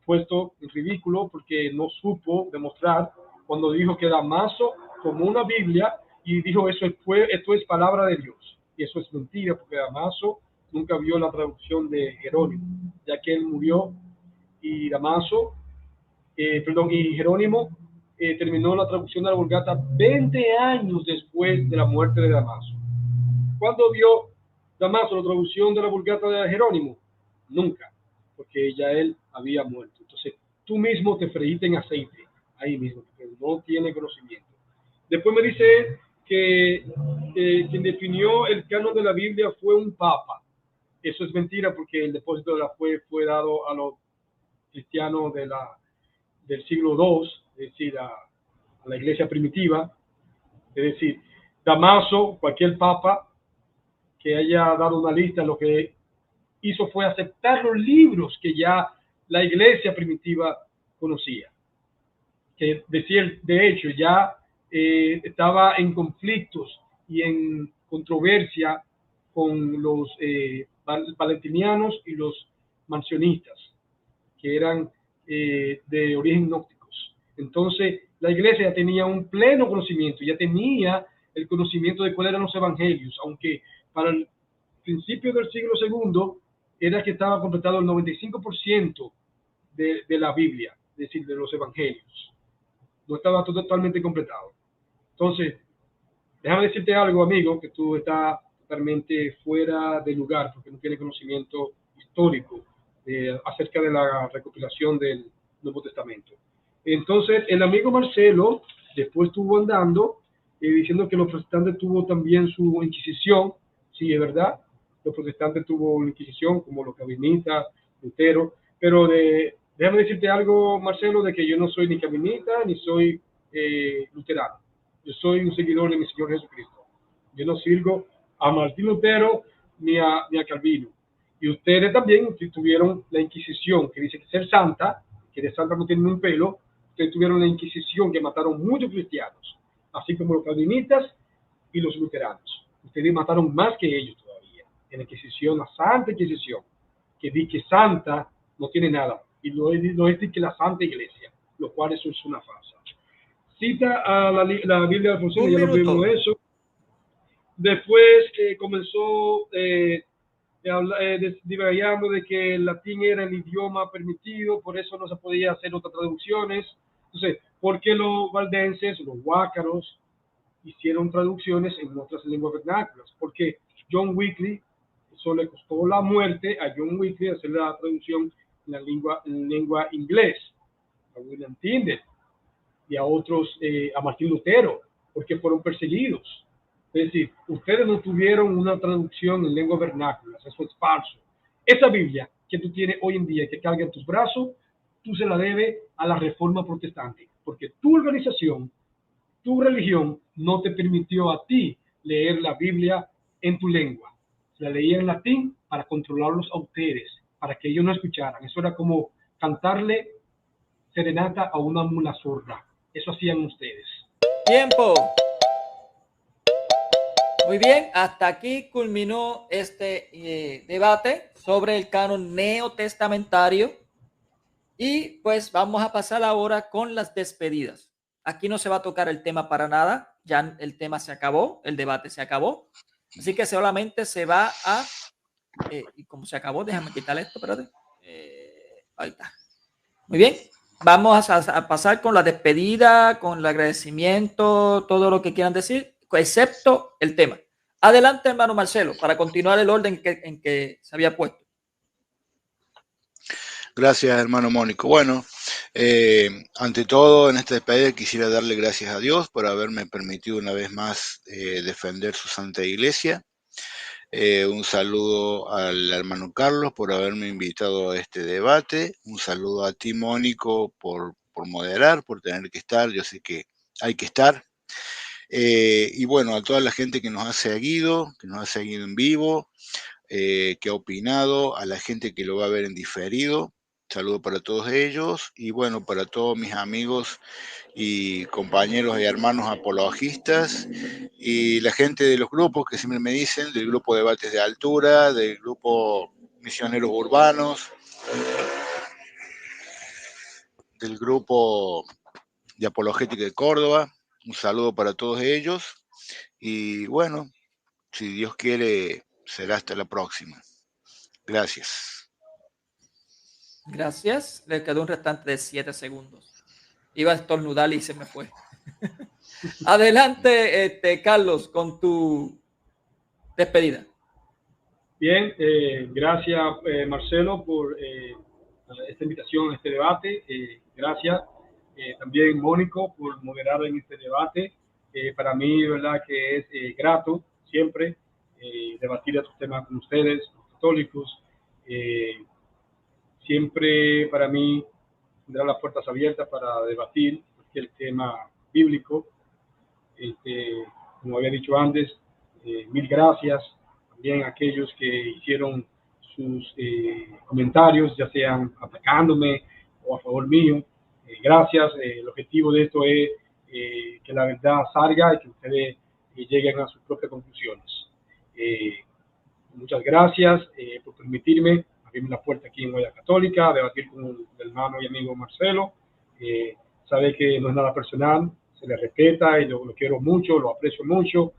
puesto en ridículo porque no supo demostrar cuando dijo que Damaso tomó una Biblia y dijo esto es palabra de Dios. Y eso es mentira porque Damaso nunca vio la traducción de Jerónimo, ya que él murió y y Jerónimo terminó la traducción de la Vulgata 20 años después de la muerte de Damaso. ¿Cuándo vio Damaso la traducción de la Vulgata de Jerónimo? Nunca, porque ya él había muerto. Entonces, tú mismo te freíste en aceite, ahí mismo, porque no tiene conocimiento. Después me dice que quien definió el canon de la Biblia fue un papa. Eso es mentira porque el depósito de la fe fue dado a los cristianos del siglo II, es decir, a la iglesia primitiva. Es decir, Damaso, cualquier papa que haya dado una lista, lo que hizo fue aceptar los libros que ya la iglesia primitiva conocía. Que decía, de hecho, ya estaba en conflictos y en controversia con los valentinianos y los mansionistas, que eran de origen gnósticos. Entonces, la iglesia ya tenía un pleno conocimiento, ya tenía el conocimiento de cuáles eran los evangelios, aunque para el principio del siglo II era que estaba completado el 95% de la Biblia, es decir, de los evangelios. No estaba totalmente completado. Entonces, déjame decirte algo, amigo, que tú estás totalmente fuera de lugar porque no tienes conocimiento histórico acerca de la recopilación del Nuevo Testamento. Entonces, el amigo Marcelo después estuvo andando diciendo que los protestantes tuvo también su Inquisición. Sí, es verdad, los protestantes tuvo una Inquisición como los calvinistas, Lutero, pero déjame decirte algo, Marcelo, de que yo no soy ni calvinista ni soy luterano. Yo soy un seguidor de mi Señor Jesucristo. Yo no sirvo a Martín Lutero ni a Calvino. Y ustedes también tuvieron la Inquisición, que dice que ser santa, que de santa no tienen un pelo. Ustedes tuvieron la Inquisición, que mataron muchos cristianos, así como los calvinistas y los luteranos. Ustedes mataron más que ellos todavía. En la Inquisición, la Santa Inquisición, que dice que santa no tiene nada. Y lo es que la Santa Iglesia, lo cual eso es una farsa. Cita a la Biblia de Alfonsina, ya lo vimos eso. Después comenzó divagando de que el latín era el idioma permitido, por eso no se podía hacer otras traducciones. Entonces, ¿por qué los valdenses, los huácaros, hicieron traducciones en otras lenguas vernáculas? Porque John Wycliffe, eso le costó la muerte a John Wycliffe hacer la traducción en lengua inglés, a William Tyndale y a otros, a Martín Lutero, porque fueron perseguidos. Es decir, ustedes no tuvieron una traducción en lengua vernácula, eso es falso. Esa Biblia que tú tienes hoy en día, que carga en tus brazos, tú se la debes a la Reforma Protestante, porque tu organización, tu religión, no te permitió a ti leer la Biblia en tu lengua. La leía en latín para controlarlos a ustedes, para que ellos no escucharan. Eso era como cantarle serenata a una mula sorda. Eso hacían ustedes. Tiempo. Muy bien, hasta aquí culminó este debate sobre el canon neotestamentario y pues vamos a pasar ahora con las despedidas. Aquí no se va a tocar el tema para nada, ya el tema se acabó, el debate se acabó, así que solamente se va a, y como se acabó, déjame quitar esto, espérate, ahí está. Muy bien, vamos a pasar con la despedida, con el agradecimiento, todo lo que quieran decir, excepto el tema. Adelante, hermano Marcelo, para continuar el orden en que se había puesto. Gracias, hermano Mónico. Bueno, ante todo, en esta despedida quisiera darle gracias a Dios por haberme permitido una vez más defender su Santa Iglesia. Un saludo al hermano Carlos por haberme invitado a este debate. Un saludo a ti, Mónico, por moderar, por tener que estar. Yo sé que hay que estar. Y bueno, a toda la gente que nos ha seguido en vivo, que ha opinado, a la gente que lo va a ver en diferido. Saludo para todos ellos y bueno, para todos mis amigos y compañeros y hermanos apologistas y la gente de los grupos que siempre me dicen, del grupo Debates de Altura, del grupo Misioneros Urbanos, del grupo de Apologética de Córdoba. Un saludo para todos ellos y bueno, si Dios quiere, será hasta la próxima. Gracias. Gracias. Le quedó un restante de 7 segundos. Iba a estornudar y se me fue. Adelante, Carlos, con tu despedida. Bien, gracias Marcelo por esta invitación a este debate. Gracias también Mónico por moderar en este debate. Para mí, verdad que es grato siempre debatir estos temas con ustedes, los católicos. Siempre para mí tendrá las puertas abiertas para debatir cualquier tema bíblico. Como había dicho antes, mil gracias también a aquellos que hicieron sus comentarios, ya sean atacándome o a favor mío. Gracias. El objetivo de esto es que la verdad salga y que ustedes lleguen a sus propias conclusiones. Muchas gracias por permitirme abrirme la puerta aquí en Guaya Católica, debatir con el hermano y amigo Marcelo. Sabe que no es nada personal, se le respeta y lo quiero mucho, lo aprecio mucho.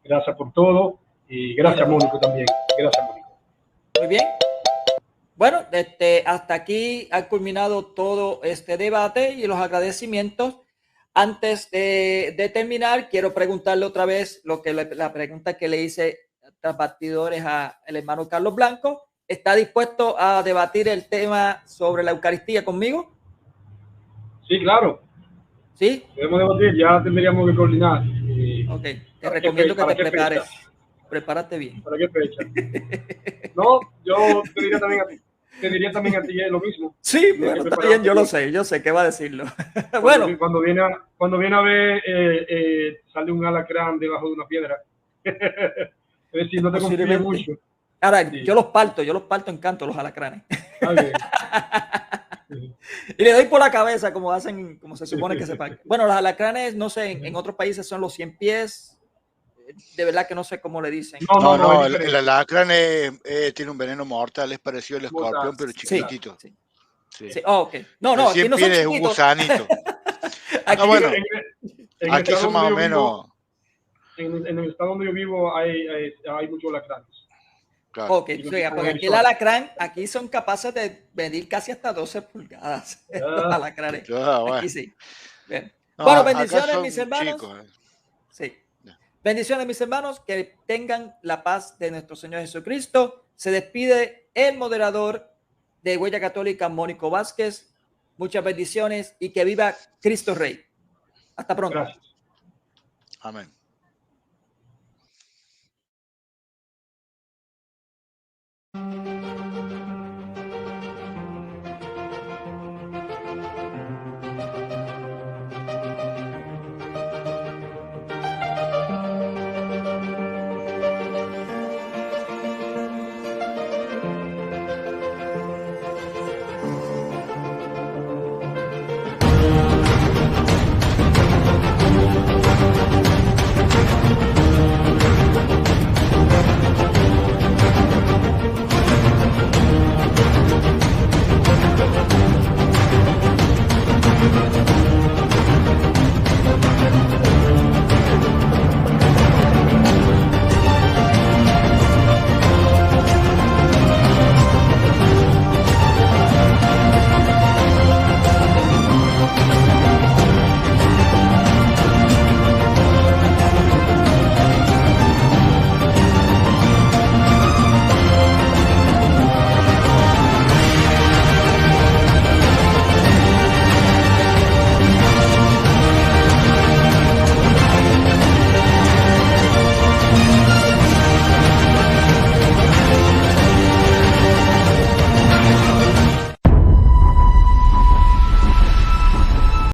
Gracias por todo y gracias Mónico también. Gracias Mónico. Muy bien. Bueno, hasta aquí ha culminado todo este debate y los agradecimientos. Antes de terminar, quiero preguntarle otra vez la pregunta que le hice tras bastidores al hermano Carlos Blanco. ¿Está dispuesto a debatir el tema sobre la Eucaristía conmigo? Sí, claro. ¿Sí? Podemos debatir, ya tendríamos que coordinar. Ok, te recomiendo que te prepares. Prepárate bien. ¿Para qué fecha? No, yo te diría también a ti. Te diría también a ti lo mismo. Sí, bueno, está bien, yo sé que va a decirlo. Bueno. Cuando viene a ver, sale un alacrán debajo de una piedra. Es decir, no te confíes mucho. Ahora, sí. yo los parto en canto los alacranes. Okay. Y le doy por la cabeza como hacen, como se supone que se paga. Bueno, los alacranes, no sé, en otros países son los 100 pies. De verdad que no sé cómo le dicen. No, el alacrán tiene un veneno mortal, es parecido al escorpión, pero chiquitito. Sí. Oh, ok. No, aquí no son chiquitos. Es un gusanito. Aquí, bueno, aquí son más o menos... En el estado donde yo vivo hay muchos alacranes. Claro. Ok, porque aquí el alacrán, aquí son capaces de medir casi hasta 12 pulgadas. Los alacranes. Bueno. Aquí sí. Bien. Bueno, bendiciones, mis hermanos. Chicos, Sí. Bendiciones, mis hermanos, que tengan la paz de nuestro Señor Jesucristo. Se despide el moderador de Huella Católica, Mónico Vázquez. Muchas bendiciones y que viva Cristo Rey. Hasta pronto. Gracias. Amén.